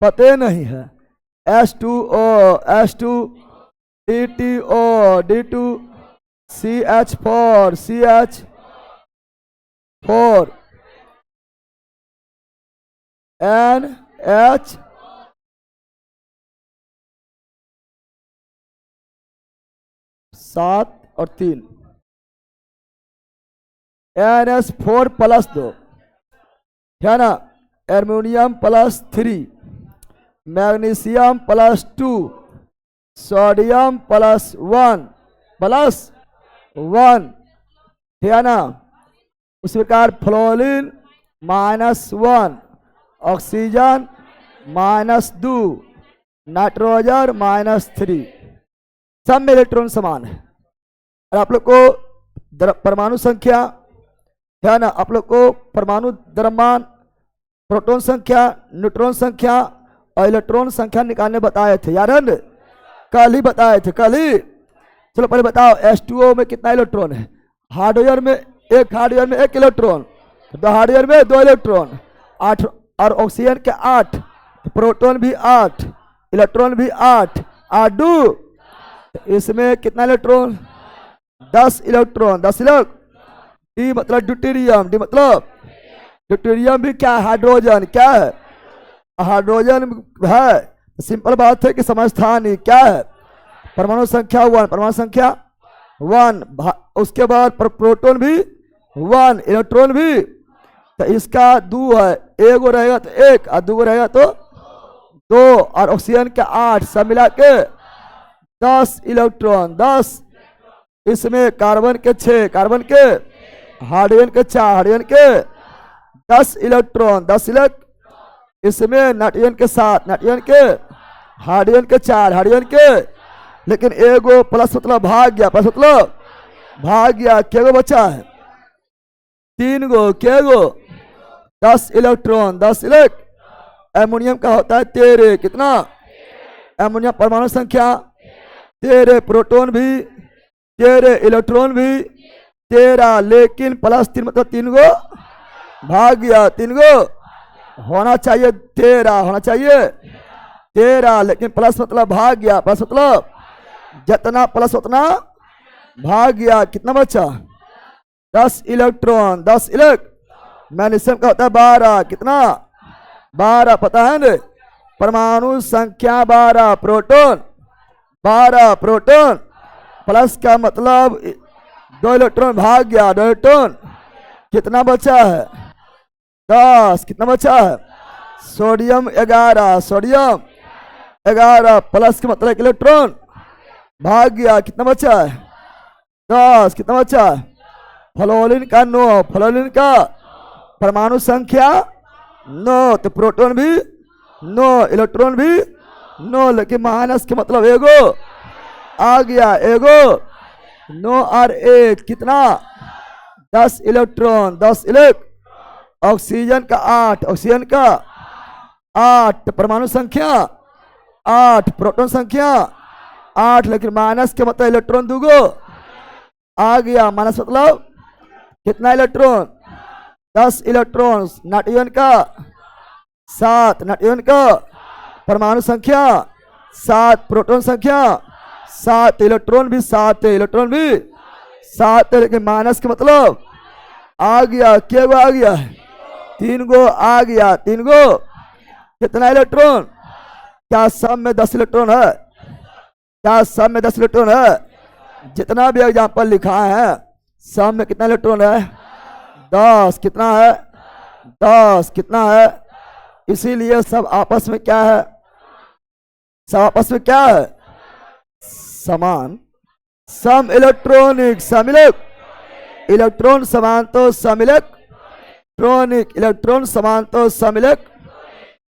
पते नहीं है, H2O, H2, DTO, D2, CH4, CH4, NH, सात और 3, NH4+2, है ना, एल्युमिनियम +3, मैग्नीशियम +2, सोडियम +1, है ना। उसी प्रकार फ्लोरीन -1, ऑक्सीजन -2, नाइट्रोजन -3, सब में इलेक्ट्रॉन समान है। और आप लोग को परमाणु संख्या, है ना, आप लोग को परमाणु द्रव्यमान, प्रोटॉन संख्या, न्यूट्रॉन संख्या और इलेक्ट्रॉन संख्या निकालने बताए थे, याद है ना? कल ही बताए थे, कल ही। चलो पहले बताओ H2O में कितना इलेक्ट्रॉन है? हार्डवेयर में एक इलेक्ट्रॉन, दो हार्डवेयर में 2 इलेक्ट्रॉन, 8, और ऑक्सीजन के 8, प्रोटॉन भी 8, इलेक्ट्रॉन भी 8, 8 2, इसमें कितना इलेक्ट्रॉन? 10 electron, 10 electron. डी मतलब ड्यूटेरियम, डी मतलब ड्यूटेरियम भी क्या है? हाइड्रोजन, क्या है? हाइड्रोजन है। सिंपल बात है कि समस्थानी क्या है? परमाणु संख्या 1, परमाणु संख्या 1, उसके बाद प्रोटॉन भी 1, इलेक्ट्रॉन भी। तो इसका 2 है, एक गो रहेगा तो 1 और 2 गो रहेगा तो 2, और ऑक्सीजन के 8, सब मिला के 10 इलेक्ट्रॉन, 10। इसमें कार्बन के 6, कार्बन के, हाइड्रोजन के 4, हाइड्रोजन के 10 इलेक्ट्रॉन, 10 इलेक्ट्रॉन। इसमें नाइट्रोजन के 7, नाइट्रोजन के, हाइड्रोजन के 4, हाइड्रोजन के। लेकिन एगो प्लस मतलब भाग गया, प्लस मतलब भाग गया, क्या गो बचा है? 3 गो, क्या गो? 10 इलेक्ट्रॉन, 10 इलेक्ट्रॉन। एमोनियम का होता है 13, कितना? एमोनियम परमाणु संख्या 13, प्रोटॉन भी 13, इलेक्ट्रॉन भी 13, लेकिन +3 मतलब 3 गो भाग गया, 3 गो होना चाहिए 13, होना चाहिए 13, लेकिन प्लस मतलब भाग गया, प्लस मतलब जितना प्लस उतना भाग गया, कितना बचा? 10 इलेक्ट्रॉन, 10 इलेक्ट्रॉन। मैग्नीशियम का होता है 12, कितना? 12, पता है ना? परमाणु संख्या 12, प्रोटॉन 12, प्रोटॉन प्लस का मतलब 2 इलेक्ट्रॉन भाग गया, 2 इलेक्ट्रॉन, कितना बचा है? 10, कितना बचा है? सोडियम 11, सोडियम 11 प्लस का मतलब 1 इलेक्ट्रॉन भाग गया, कितना बचा है? 10, कितना बचा है? फ्लोरीन का 9, फ्लोरीन का परमाणु संख्या 9, तो प्रोटॉन भी 9, इलेक्ट्रॉन भी 9, लेकिन माइनस के मतलब एगो आ गया, एगो 9 और 1 कितना? 10 इलेक्ट्रॉन, 10 इलेक्ट्रॉन। ऑक्सीजन का 8, ऑक्सीजन का 8, परमाणु संख्या 8, प्रोटॉन संख्या 8, लेकिन माइनस के मतलब इलेक्ट्रॉन 2 गो आ गया, माइनस मतलब कितना इलेक्ट्रॉन? 10 इलेक्ट्रॉन। नाइट्रोजन का 7, नाइट्रोजन का परमाणु संख्या 7, प्रोटॉन संख्या 7, इलेक्ट्रॉन भी 7 है, इलेक्ट्रॉन भी 7 है, लेकिन माइनस के मतलब आ गया, क्या गो आ गया? 3 गो आ गया, 3 गो। कितना इलेक्ट्रॉन? क्या सब में 10 इलेक्ट्रॉन है? क्या सब में 10 इलेक्ट्रॉन है? जितना भी एग्जाम्पल लिखा है सब में कितना इलेक्ट्रॉन है? 10, कितना है? 10, कितना है? इसीलिए सब आपस में क्या है? सब आपस में क्या है? समान। सम इलेक्ट्रॉनिक, समिलक, इलेक्ट्रॉन समान तो समिलक, ट्रॉनिक इलेक्ट्रॉन समान तो समिलक,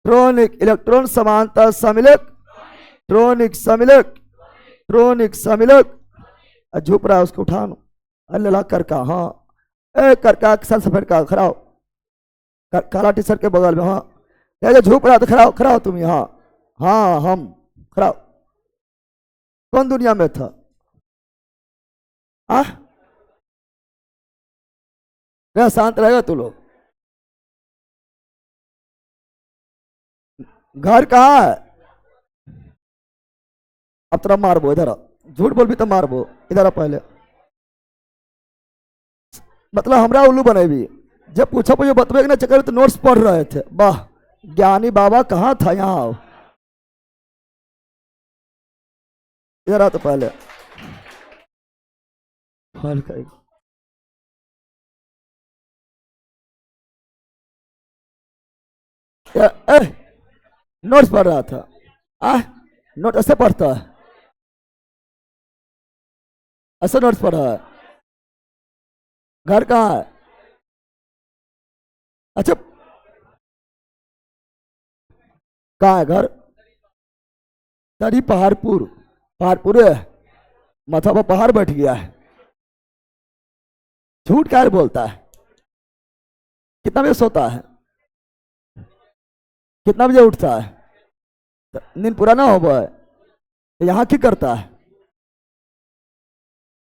ट्रॉनिक इलेक्ट्रॉन समानता समिलक, ट्रॉनिक समिलक, ट्रॉनिक समिलक। झुक रहा है उसको उठानो, अल्लाह करका, हाँ ए करका सर सफेद का खड़ा हो, काला टी शर्ट के बगल में, हाँ ये झुक रहा तो खड़ा हो, खड़ा हो तुम यहाँ, हाँ हम खड़ा हो। कौन दुनिया में था? शांत रहेगा तू लोग। घर कहाँ है? अब तेरा मारबो, इधर आ, झूठ बोल भी तो मारबो, इधर आ पहले। मतलब हमरा उल्लू बने भी, जब पूछा पूछो बतबे ना चक्कर तो नोट्स पढ़ रहे थे। वाह ज्ञानी बाबा कहाँ था? यहाँ आओ, इधर आ तो पहले। नोट्स पढ़ रहा था। नोट ऐसे पढ़ता है, ऐसे नोट्स पढ़ रहा है। घर कहाँ है? अच्छा, कहाँ है घर? तरी पहाड़पुर। पहाड़पुर है, माथा पर पहाड़ बैठ गया है। झूठ क्या बोलता है? कितना बजे सोता है? कितना बजे उठता है? नींद पूरा ना हो पाए तो यहाँ की करता है?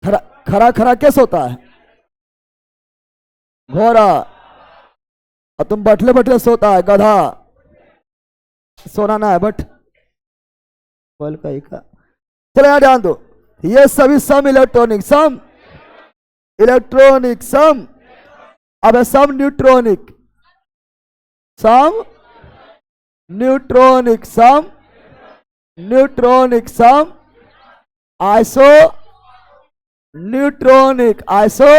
खरा खरा खरा कैसे होता है? घोड़ा। और तुम बैठले बैठले सोता है गधा। सोना ना है बट बोल का ही का। चलो यहाँ ध्यान दो, ये सभी सम इलेक्ट्रॉनिक, सम इलेक्ट्रॉनिक सम। अब है सम न्यूट्रॉनिक, सम न्यूट्रॉनिक सम, न्यूट्रॉनिक सम, isoneutronic iso,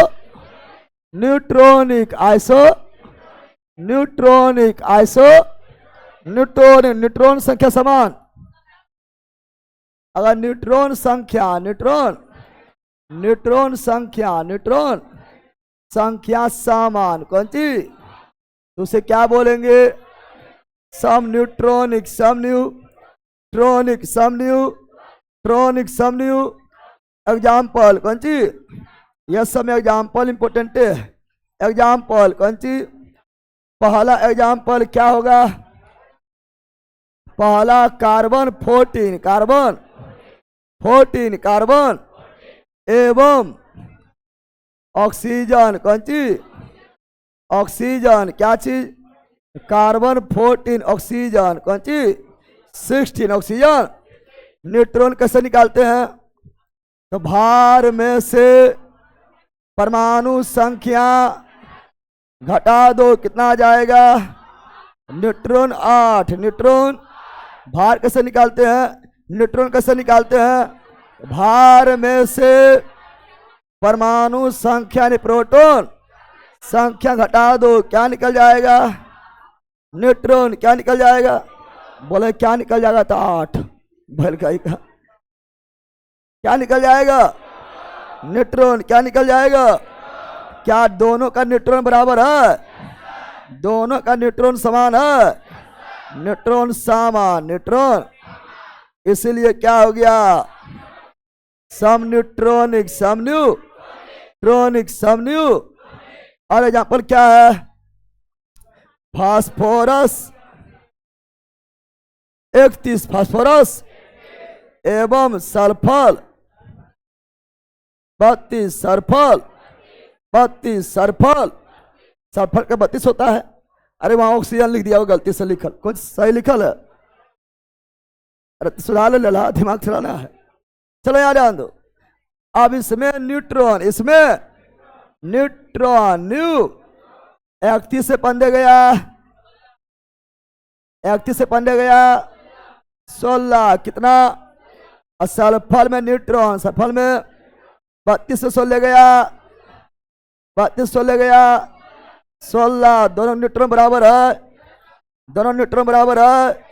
neutronic isoneutronic isoneutronic. Neutron संख्या समान। अगर न्यूट्रॉन संख्या, न्यूट्रॉन न्यूट्रॉन संख्या, न्यूट्रॉन संख्या समान, कौन सी? तो उसे क्या बोलेंगे? सम न्यूट्रॉनिक सम न्यूट्रॉनिक सम न्यूट्रॉनिक सम न्यू। एग्जाम्पल कौन सी? यह सब एग्जाम्पल इंपोर्टेंट है। एग्जाम्पल कौन सी? पहला एग्जाम्पल क्या होगा? पहला कार्बन 14, कार्बन 14 कार्बन एवं ऑक्सीजन, कौन सी? ऑक्सीजन। क्या चीज? कार्बन 14 ऑक्सीजन, कौन सी? 16 ऑक्सीजन। न्यूट्रॉन कैसे निकालते हैं? तो भार में से परमाणु संख्या घटा दो, कितना आ जाएगा? न्यूट्रॉन 8। न्यूट्रॉन भार कैसे निकालते हैं? न्यूट्रॉन कैसे निकालते हैं? भार में से परमाणु संख्या यानी प्रोटॉन संख्या घटा दो, क्या निकल जाएगा? न्यूट्रॉन। क्या निकल जाएगा? बोले क्या निकल जाएगा? तो 8। भल का क्या निकल जाएगा? न्यूट्रॉन। क्या निकल जाएगा? क्या दोनों का न्यूट्रॉन बराबर है? दोनों का न्यूट्रॉन समान है? न्यूट्रॉन समान, न्यूट्रॉन। इसलिए क्या हो गया? सम न्यूट्रॉनिक सम न्यूट्रॉनिक सम न्यू। और एग्जाम्पल क्या है? फास्फोरस 31 फास्फोरस एवं सल्फर 32 सल्फर 32 सल्फर। सल्फर का 32 होता है। अरे वहां ऑक्सीजन लिख दिया, वो गलती से लिखल, कुछ सही लिखल है। अरे सुधार ले ला, दिमाग चलाना है। चलो यार ध्यान दो। अब इसमें न्यूट्रॉन, इसमें न्यूट्रॉन न्यू 31 से पंदे गया, 31 से पंदे गया 16, कितना? और सल्फर में न्यूट्रॉन, सल्फर में 32 से 16 गया, 32 16 गया 16। दोनों न्यूट्रॉन बराबर है, दोनों न्यूट्रॉन बराबर है।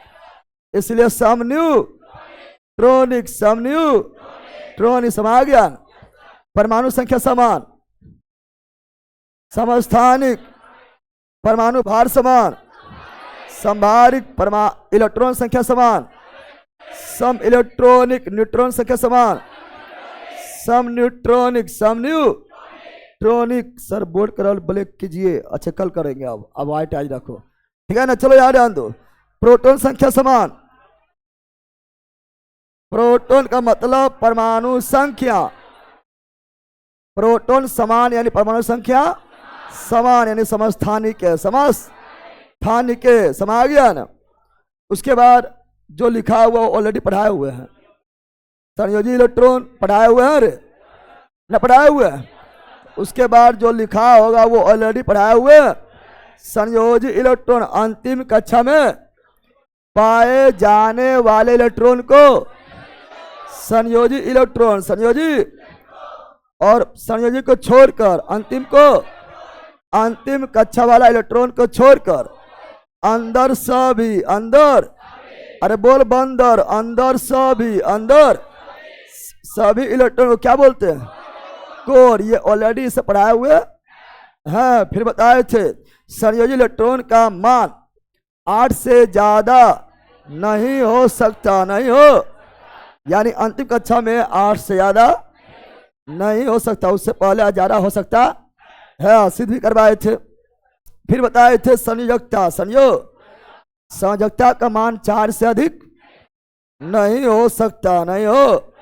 इसलिए सम न्यूट्रॉनिक सम न्यूट्रॉनिक समा गया। परमाणु संख्या समान, समस्थानिक परमाणु भार समान, संभारिक इलेक्ट्रॉन संख्या समान, सम इलेक्ट्रॉनिक न्यूट्रॉन संख्या समान, सम न्यूट्रॉनिक सम neutronic. Sir board colour black कीजिए। अच्छा कल करेंगे, अब व्हाइट आज रखो, ठीक है ना? चलो यार ध्यान दो। प्रोटॉन संख्या समान, प्रोटॉन का मतलब परमाणु संख्या, प्रोटॉन समान यानी परमाणु संख्या समान यानी समस्थानिक है, समस्थानिक है, समा गया ना? उसके बाद जो लिखा हुआ ऑलरेडी पढ़ाए हुए हैं। संयोजी इलेक्ट्रॉन पढ़ाए हुए हैं, अरे न पढ़ाए हुए हैं? उसके बाद जो लिखा होगा वो ऑलरेडी पढ़ाए हुए हैं। संयोजी इलेक्ट्रॉन अंतिम कक्षा में पाए जाने वाले इलेक्ट्रॉन को संयोजी इलेक्ट्रॉन, संयोजी और संयोजी को छोड़कर अंतिम को, अंतिम कक्षा वाला इलेक्ट्रॉन को छोड़कर अंदर सभी, अंदर, अरे बोल बंदर, अंदर सभी, अंदर सभी इलेक्ट्रॉन को क्या बोलते हैं? कोर। ये ऑलरेडी इसे पढ़ाए हुए हैं। फिर बताए थे संयोजी इलेक्ट्रॉन का मान 8 से ज्यादा नहीं हो सकता, नहीं हो, यानी अंतिम कक्षा में 8 से ज्यादा नहीं हो सकता, उससे पहले ज्यादा हो सकता है, सिद्ध भी करवाए थे। फिर बताए थे संयोजकता, संयोजकता का मान 4 से अधिक नहीं हो सकता, नहीं हो,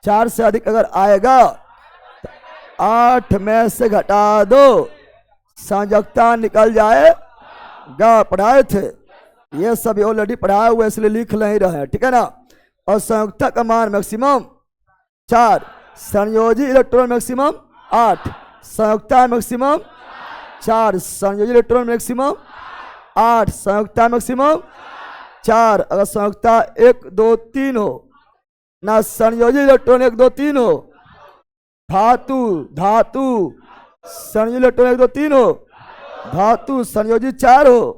4 से अधिक अगर आएगा 8 में से घटा दो, संयोजकता निकल जाएगा। पढ़ाए थे, ये सब ऑलरेडी पढ़ाए हुए इसलिए लिख नहीं रहे, ठीक है ना। और संयोजकता का मान मैक्सिमम 4, संयोजी इलेक्ट्रॉन मैक्सिमम 8, संयोजकता मैक्सिमम 4, संयोजी इलेक्ट्रॉन मैक्सिमम 8, संयोजकता मैक्सिमम 4। अगर संयोजकता 1 2 3 हो ना, संयोजी इलेक्ट्रॉन 1 2 3 हो, धातु धातु संयोजी इलेक्ट्रॉन 1 2 3 हो, धातु संयोजी 4 हो,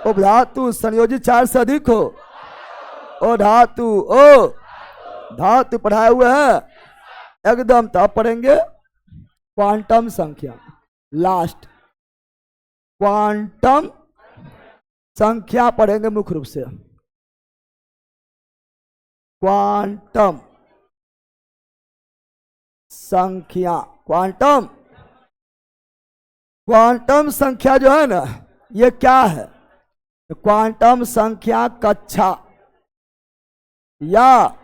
उपधातु संयोजी 4 से अधिक हो, और धातु धातु पढ़ाए हुए हैं एकदम। तो आप पढ़ेंगे क्वांटम संख्या, लास्ट क्वांटम संख्या पढ़ेंगे मुख्य रूप से, क्वांटम संख्या। क्वांटम संख्या जो है ना, ये क्या है? क्वांटम संख्या कक्षा या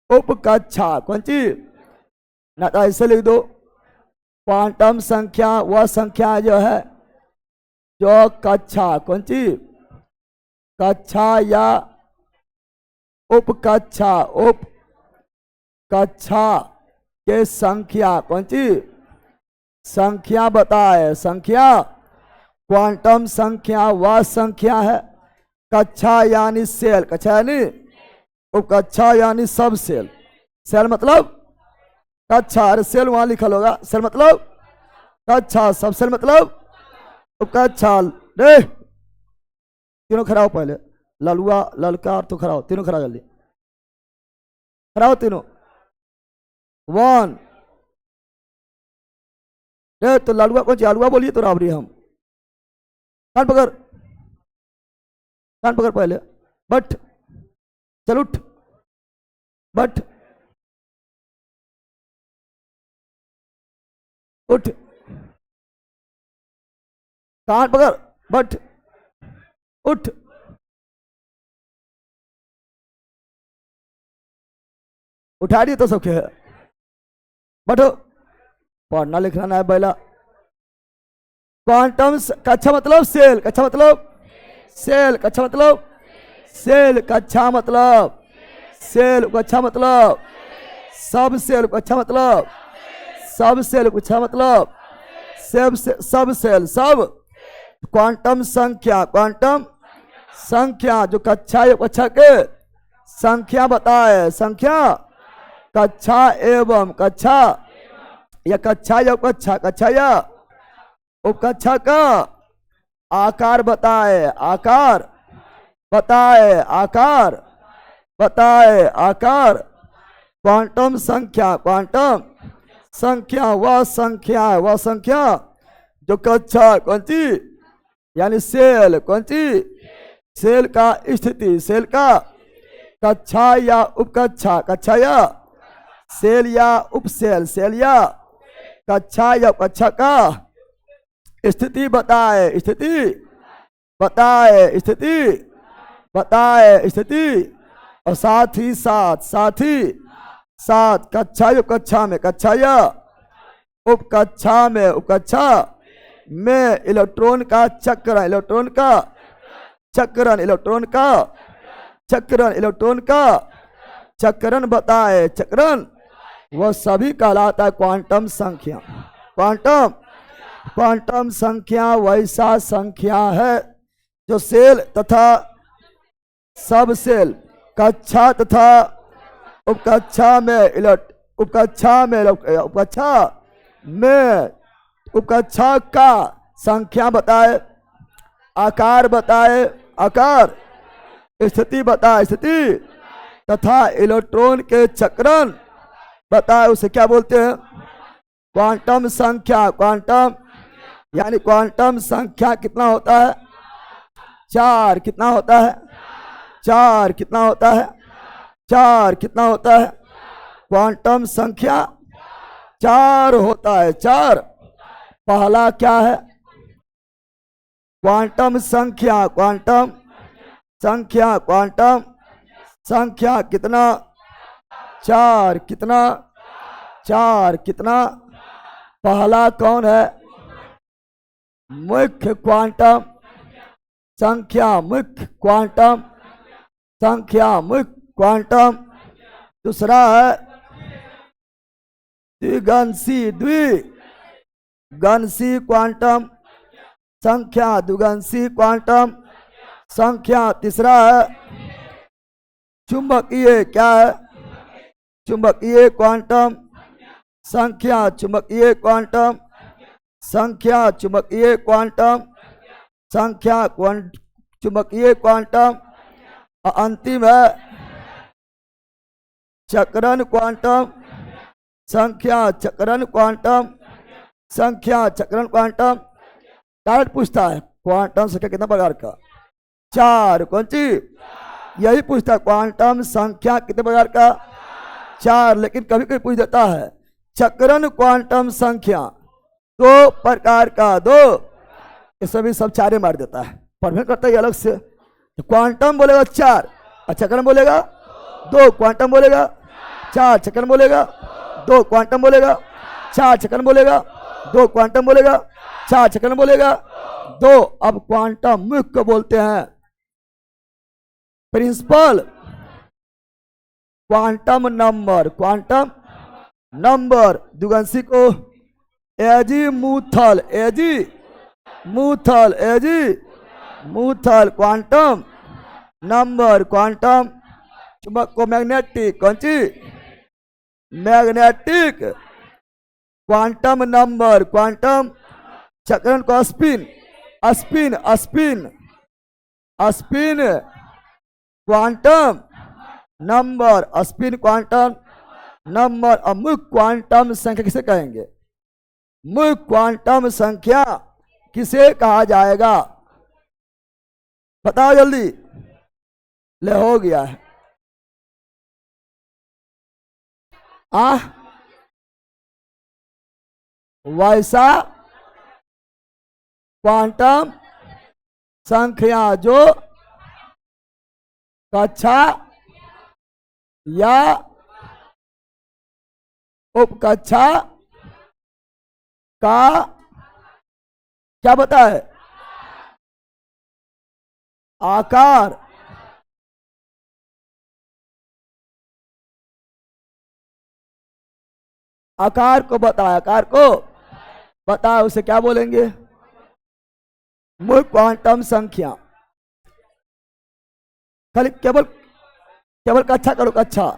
उपकक्षा, कौन सी ना, तो ऐसे लिख दो, क्वांटम संख्या वह संख्या जो है जो कक्षा, कौन सी कक्षा या उपकक्षा, उपकक्षा के संख्या, कौन सी संख्या बताए, संख्या। क्वांटम संख्या वह संख्या है, कक्षा यानी सेल, कक्षा यानी उपकक्षा यानी सब सेल, सेल मतलब कक्षा, अरे सेल वहां लिखल होगा, सेल मतलब कक्षा, सब सेल मतलब उपकक्षा। रे तीनों खड़ा हो, पहले ललुआ ललका और तो खड़ा हो, तीनों खड़ा जल्दी खड़ा हो तीनों। 1 रे, तो ललुआ कौन सी, आलुआ बोलिए तो राबरी हम। कान पकड़, कान पकड़ पहले, बट चल उठ, बट उठ, कान पकड़, बट उठ, उठा दिए तो सब है, बैठो, पढ़ना लिखना ना है पहला। क्वांटम कक्षा मतलब सेल, कक्षा मतलब सेल, कक्षा मतलब सेल, कक्षा मतलब सेल, कक्षा मतलब सब सेल, कक्षा मतलब सब सेल, कक्षा मतलब सब सेल, सब। क्वांटम संख्या, क्वांटम संख्या जो कक्षा या कक्षा के संख्या बताए, संख्या कक्षा एवं कक्षा या कक्षा या उपकक्षा, कक्षा या उपकक्षा का आकार बताए, आकार बताए, आकार बताए, आकार। क्वांटम संख्या, क्वांटम संख्या वह संख्या है, वह संख्या जो कक्षा, कौन सी यानी सेल, कौन सी सेल का स्थिति, सेल का कक्षा या उपकक्षा, कक्षा या सेल या उपसेल, सेल या कक्षा या उपकक्षा का स्थिति बताए, स्थिति बताए, स्थिति बताए, स्थिति। और साथ ही साथ कक्षा या उपकक्षा में, कक्षा या उपकक्षा में, उपकक्षा में इलेक्ट्रॉन का चक्रण, इलेक्ट्रॉन का चक्रण, इलेक्ट्रॉन का चक्रण, इलेक्ट्रॉन का चक्रण बताए, चक्रण वह सभी कहलाता है क्वांटम संख्या। क्वांटम संख्या वैसा संख्या है जो सेल तथा सब सेल, कक्षा तथा उपकक्षा में उपकक्षा का संख्या बताए, आकार बताए आकार, स्थिति बताए स्थिति, तथा इलेक्ट्रॉन के चक्रण बताए उसे क्या बोलते हैं? क्वांटम संख्या। क्वांटम यानी क्वांटम संख्या कितना होता है? 4। कितना होता है? 4। कितना होता है? 4। कितना होता है? क्वांटम संख्या 4 होता है। 4 पहला क्या है? क्वांटम संख्या। क्वांटम संख्या, क्वांटम संख्या कितना? 4। कितना? 4। कितना? पहला कौन है? मुख्य क्वांटम संख्या। मुख्य क्वांटम संख्या, मुख्य क्वांटम। दूसरा है द्विगंशी। द्विगंशी क्वांटम संख्या, द्विगंशी क्वांटम संख्या। तीसरा है चुंबकीय। क्या है? चुंबकीय क्वांटम संख्या। चुंबकीय क्वांटम संख्या, चुंबकीय क्वांटम संख्या, चुंबकीय क्वांटम। अंतिम है चक्रण क्वांटम संख्या। चक्रण क्वांटम संख्या, चक्रण क्वांटम। डायरेक्ट पूछता है क्वांटम संख्या कितना प्रकार का? 4। कौन सी? यही पूछता है क्वांटम संख्या कितने प्रकार का? 4। लेकिन कभी कभी पूछ देता है चक्रण क्वांटम संख्या 2 प्रकार का। 2 इसमें भी सब 4 मार देता है, परफेक्ट करता है अलग से। तो क्वांटम बोलेगा 4 और चक्रण बोलेगा 2। क्वांटम बोलेगा 4, चक्रण बोलेगा 2। क्वांटम बोलेगा 4, चक्रण बोलेगा 2। क्वांटम बोलेगा 4, चक्रण बोलेगा 2। अब क्वांटम मुख्य को बोलते हैं principal quantum number. Quantum number द्विगंशी को azimuthal. Azimuthal, azimuthal quantum number. Quantum चुंबक को मैग्नेटिक। कौन सी? Magnetic quantum number. क्वांटम चक्रण को spin. Spin spin spin quantum number. Spin quantum number. और मुख्य क्वांटम संख्या किसे कहेंगे? मुख्य क्वांटम संख्या किसे कहा जाएगा? बताओ जल्दी। ले हो गया है। वैसा क्वांटम संख्या जो कक्षा या उपकक्षा का क्या बता है? आकार। आकार को बताया, आकार को बताया उसे क्या बोलेंगे? मुख्य क्वांटम संख्या। खाली केवल कक्षा करो। कक्षा,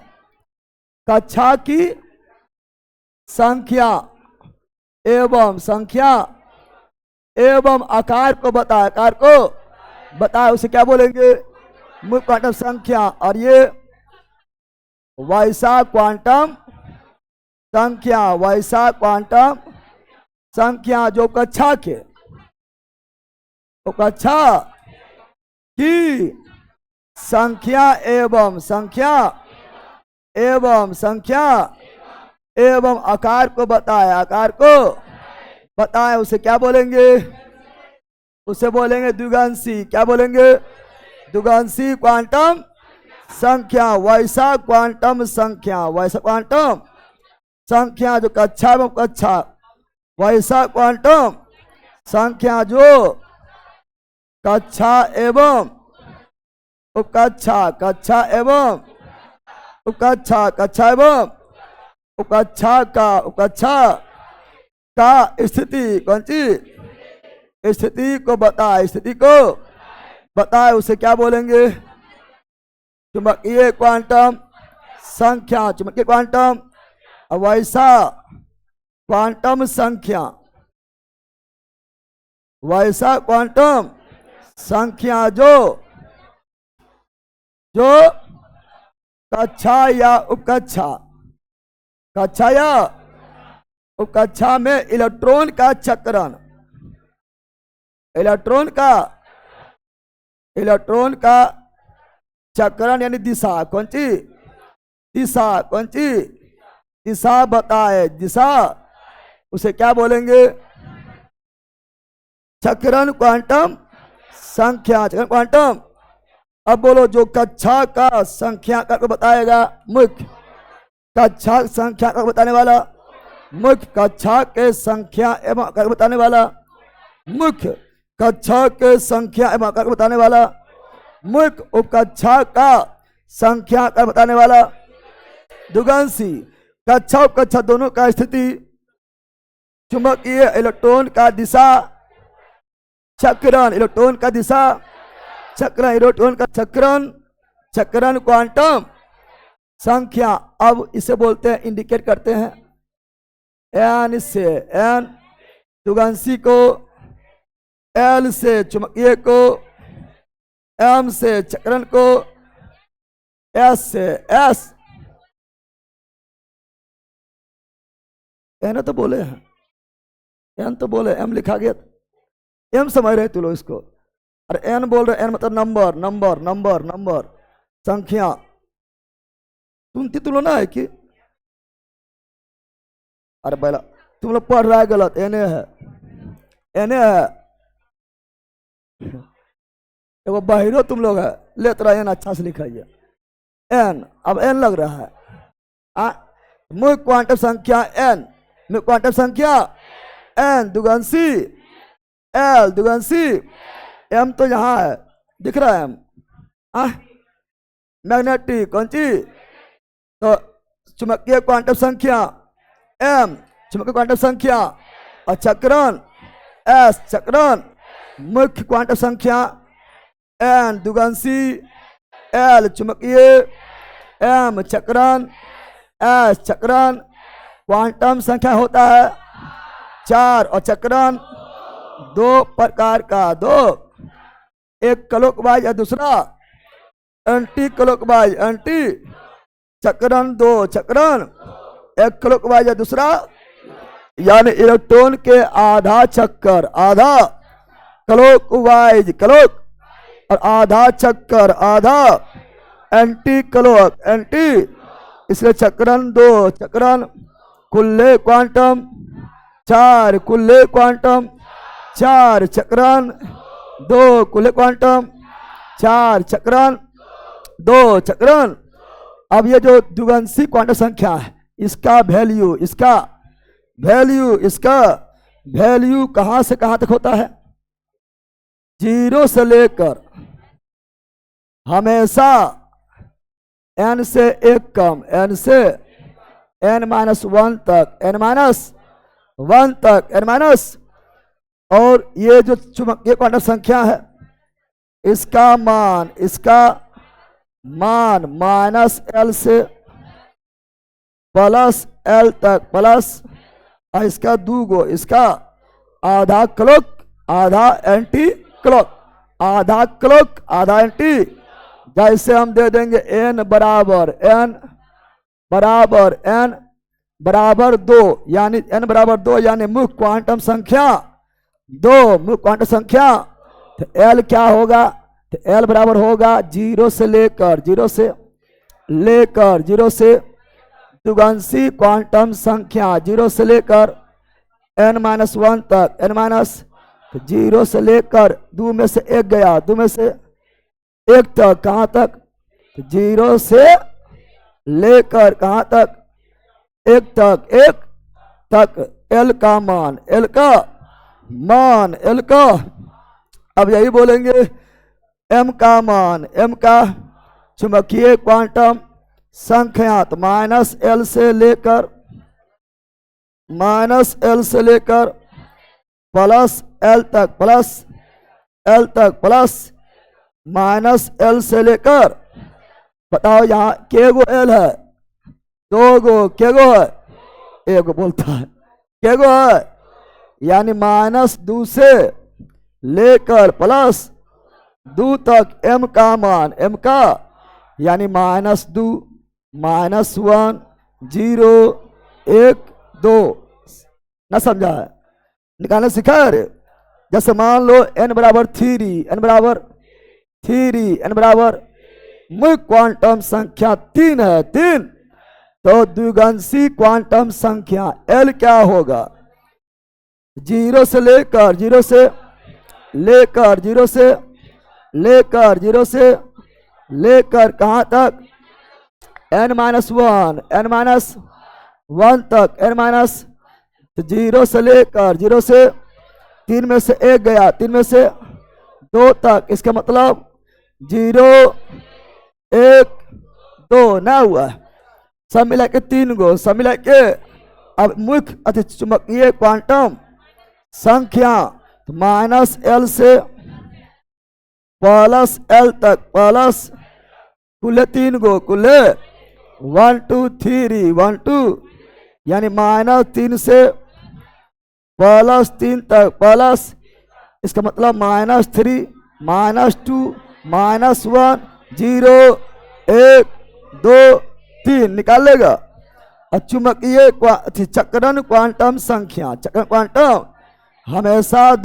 कक्षा की संख्या एवं संख्या एवं आकार को बताया, आकार को बताया उसे क्या बोलेंगे? मुख्य क्वांटम संख्या। और ये वैसा क्वांटम संख्या, वैसा क्वांटम संख्या जो कक्षा के, तो कक्षा की संख्या एवं संख्या एवं संख्या एवं आकार को बताया, आकार को बताया उसे क्या बोलेंगे? उसे बोलेंगे द्विगंशी। क्या बोलेंगे? द्विगंशी क्वांटम संख्या। वैसा क्वांटम संख्या, वैसा क्वांटम संख्या जो कक्षा एवं कक्षा, वैसा क्वांटम संख्या जो कक्षा एवं उपकक्षा, कक्षा एवं उपकक्षा, कक्षा एवं उपकक्षा का, उपकक्षा का स्थिति। कौन सी? स्थिति को बताए, स्थिति को बताए उसे क्या बोलेंगे? चुंबकीय क्वांटम संख्या, चुंबकीय क्वांटम। वैसा क्वांटम संख्या, वैसा क्वांटम संख्या जो जो कक्षा या उपकक्षा, कक्षा या उपकक्षा में इलेक्ट्रॉन का चक्रण, इलेक्ट्रॉन का चक्रण यानी दिशा, कौन सी दिशा, कौन सी दिशा बताए, दिशा उसे क्या बोलेंगे, चक्रण क्वांटम संख्या, चक्रण क्वांटम। अब बोलो जो कक्षा का संख्या का बताएगा मुख्य, कक्षा संख्या का बताने वाला मुख्य, कक्षा के संख्या एवं आकार बताने वाला मुख्य, कक्षा के संख्या एवं आकार बताने वाला मुख्य, उपकक्षा का संख्या का बताने वाला द्विगंशी, कक्षा उपकक्षा दोनों का स्थिति, चुंबकीय इलेक्ट्रॉन का दिशा, चक्रण इलेक्ट्रॉन का दिशा, चक्रण इलेक्ट्रॉन का चक्रण, चक्रण क्वांटम संख्या। अब इसे बोलते हैं, इंडिकेट करते हैं एन से, एन द्विगंशी को, एल से चुंबकीय को, एम से चक्रण को, एस से एस, एन तो बोले हैं, एन तो बोले, एम लिखा गया, एम समझ रहे तू लोग इसको, और एन बोल रहे, एन मतलब नंबर, नंबर नंबर नंबर संख्या। तुम लोग ना है कि अरे बेला तुम लोग पढ़ रहा है गलत, एने है, एने है, एगो बाहरो तुम लोग है, ले तेरा एन अच्छा से लिखाइए एन, अब एन लग रहा है मुख्य क्वांटम संख्या एन, मुख्य क्वांटम संख्या एन, द्विगंशी एल, द्विगंशी एम तो यहाँ है दिख रहा है एम, मैग्नेटिक कौन सी, तो चुंबकीय क्वांटम संख्या एम, चुंबकीय क्वांटम संख्या, और चक्रण एस, चक्रण, मुख्य क्वांटम संख्या एन, द्विगंशी एल, चुंबकीय एम, चक्रण एस, चक्रण, क्वांटम संख्या होता है 4 और चक्रण 2 प्रकार का, 2, एक क्लॉकवाइज या दूसरा एंटी क्लॉकवाइज, एंटी चक्रण 2 चक्रण, एक क्लॉकवाइज या दूसरा, यानी इलेक्ट्रॉन के आधा चक्कर, आधा क्लॉकवाइज क्लॉक, और आधा चक्कर आधा एंटी क्लॉक एंटी, इसलिए चक्रण 2 चक्रण, कुल्ले क्वांटम 4, कुल्ले क्वांटम 4, चक्रण 2, कुल्ले क्वांटम 4, चक्रण 2 चक्रण। अब ये जो द्विगंशी क्वांटम संख्या है, इसका वैल्यू, इसका वैल्यू, इसका वैल्यू कहां से कहां तक होता है, 0 से लेकर हमेशा n से 1 कम, n से n-1 तक, n-1 तक, n-, और ये जो चुंबकीय क्वांटम संख्या है, इसका मान, इसका मान -L से +L तक, प्लस और इसका 2 गो, इसका आधा क्लॉक आधा एंटी क्लॉक, आधा क्लॉक आधा एंटी, जैसे हम दे देंगे n बराबर 2, यानी n बराबर 2 यानी मुख्य क्वांटम संख्या 2, मुख्य क्वांटम संख्या, तो L क्या होगा, तो L बराबर होगा 0 से लेकर, 0 से द्विगंशी क्वांटम संख्या 0 से लेकर n-1 तक, n-, तो 0 से लेकर 2 में से 1 गया, 2 में से 1 तक, कहां तक, तो 0 से लेकर कहां तक, 1 तक, 1 तक L का मान, L का मान, L का, अब यही बोलेंगे M का मान, M का चुंबकीय क्वांटम संख्या, तो -L से लेकर +L तक, +L तक, प्लस -L से लेकर, बताओ यहाँ के गो L है, 2 गो, के गो है, 1 गो बोलता है, के गो है, यानी -2 से लेकर दो तक m का मान m का यानी -2 -1 0 1 2 ना समझा है? निकालना सीखा है रे? जैसे मान लो n बराबर 3 n बराबर 3 n बराबर मुख्य क्वांटम संख्या 3 है 3, तो द्विगंशी क्वांटम संख्या L क्या होगा? 0 से लेकर 0 से लेकर 0 से लेकर 0 से लेकर कहां तक? n-1 n-1 तक n- 0 से लेकर 0 से 3 में से 1 गया 3 में से 2 तक, इसका मतलब 0 1 2 ना हुआ, सब मिला के 3 गो, सब मिला के अब मुख्य अति चुंबकीय क्वांटम संख्या -L से +L तक प्लस कुल 3 गो, कुल 1 2 3 1 2 यानी -3 से +3 तक प्लस, इसका मतलब -3 -2 -1 0 1 2 3 निकाल लेगा। और चुंबकीय चक्रण क्वांटम संख्या, चक्रण क्वांटम हमेशा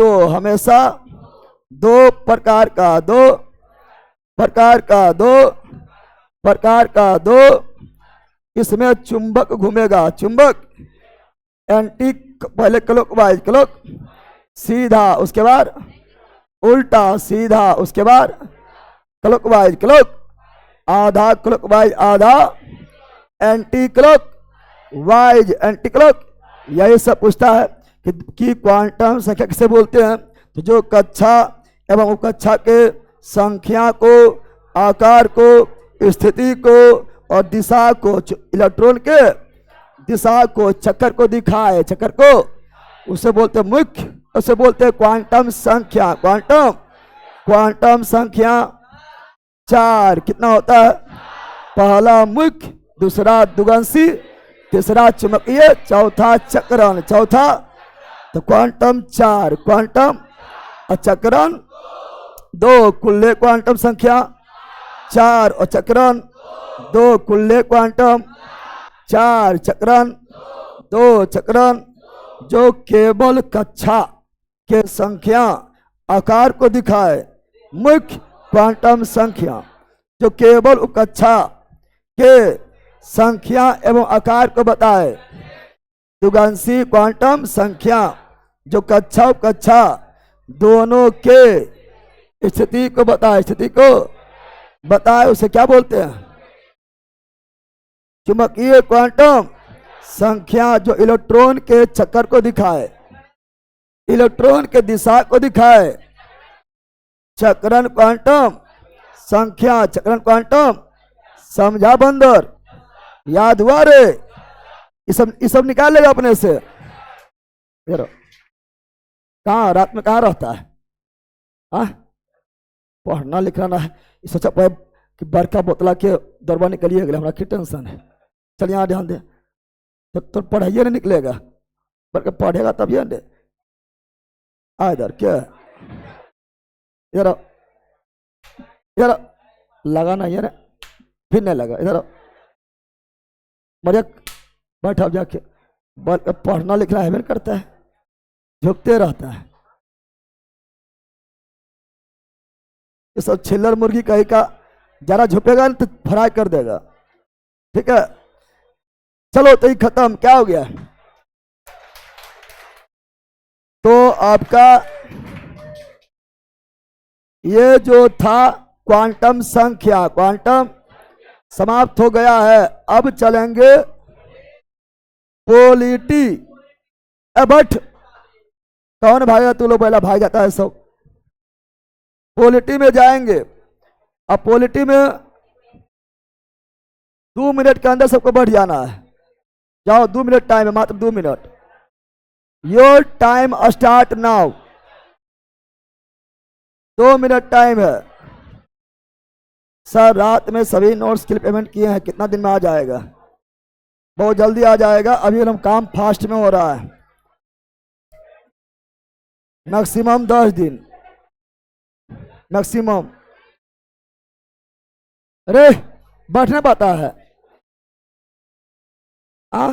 दो प्रकार का दो इसमें चुंबक घूमेगा, चुंबक एंटी पहले क्लॉकवाइज क्लॉक सीधा, उसके बाद उल्टा सीधा, उसके बाद क्लॉकवाइज क्लॉक आधा, क्लॉकवाइज आधा, anti clock wise anti clock. यही सब पूछता है कि क्वांटम संख्या किसे बोलते हैं? तो जो कक्षा एवं उपकक्षा के संख्या को, आकार को, स्थिति को और दिशा को, इलेक्ट्रॉन के दिशा को, चक्कर को दिखाए, चक्कर को, उसे बोलते मुख्य, उसे बोलते हैं क्वांटम संख्या। क्वांटम संख्या 4 कितना होता है? पहला मुख्य, दूसरा द्विगंशी, तीसरा चुंबकीय, चौथा चक्रण, चौथा तो क्वांटम 4, क्वांटम और चक्रण 2, कुल्ले क्वांटम संख्या 4 और चक्रण 2, कुल्ले क्वांटम 4 चक्रण 2 चक्रण, जो केवल कक्षा के संख्या आकार को दिखाए, मुख्य क्वांटम संख्या जो केवल कक्षा के संख्या एवं आकार को बताए, द्विगंशी क्वांटम संख्या जो कक्षा कक्षा दोनों के स्थिति को बताए, उसे क्या बोलते हैं? चुंबकीय क्वांटम संख्या जो इलेक्ट्रॉन के चक्कर को दिखाए, इलेक्ट्रॉन के दिशा को दिखाए, चक्रण क्वांटम संख्या, चक्रण क्वांटम समझा बंदर? याद हुआ रे? ये सब निकाल लेगा अपने से। कहाँ रात में कहाँ रहता है? पढ़ना लिखना है, सोचा पाए कि बड़का बोतला के दरबार निकलिए गए, हमारा की टेंशन है। चल यहाँ ध्यान दे, तो पढ़ाइए नहीं निकलेगा, बल्कि पढ़ेगा तब ये दे। आ इधर क्या इधर इधर लगा ना यार, फिर नहीं लगा, इधर मजा बैठा जाके, बल्कि पढ़ना लिखना है करता है, झुकते रहता है। ये सब छिल्लर मुर्गी कहीं का जरा झुकेगा तो फ्राई कर देगा। ठीक है, चलो तो ये खत्म। क्या हो गया? तो आपका ये जो था क्वांटम संख्या, क्वांटम समाप्त हो गया है। अब चलेंगे पोलिटी। बट कौन भागा? तू लोग पहला भाग जाता है सब। पोलिटी में जाएंगे। अब पोलिटी में 2 मिनट के अंदर सबको बढ़ जाना है। जाओ, 2 मिनट टाइम है, मात्र 2 minute. Your time start now. 2 minute time है। सर रात में सभी नोट्स के लिए पेमेंट किए हैं, कितना दिन में आ जाएगा? बहुत जल्दी आ जाएगा। अभी हम काम फास्ट में हो रहा है, मैक्सिमम 10 दिन मैक्सिमम। अरे बैठना पाता है। आ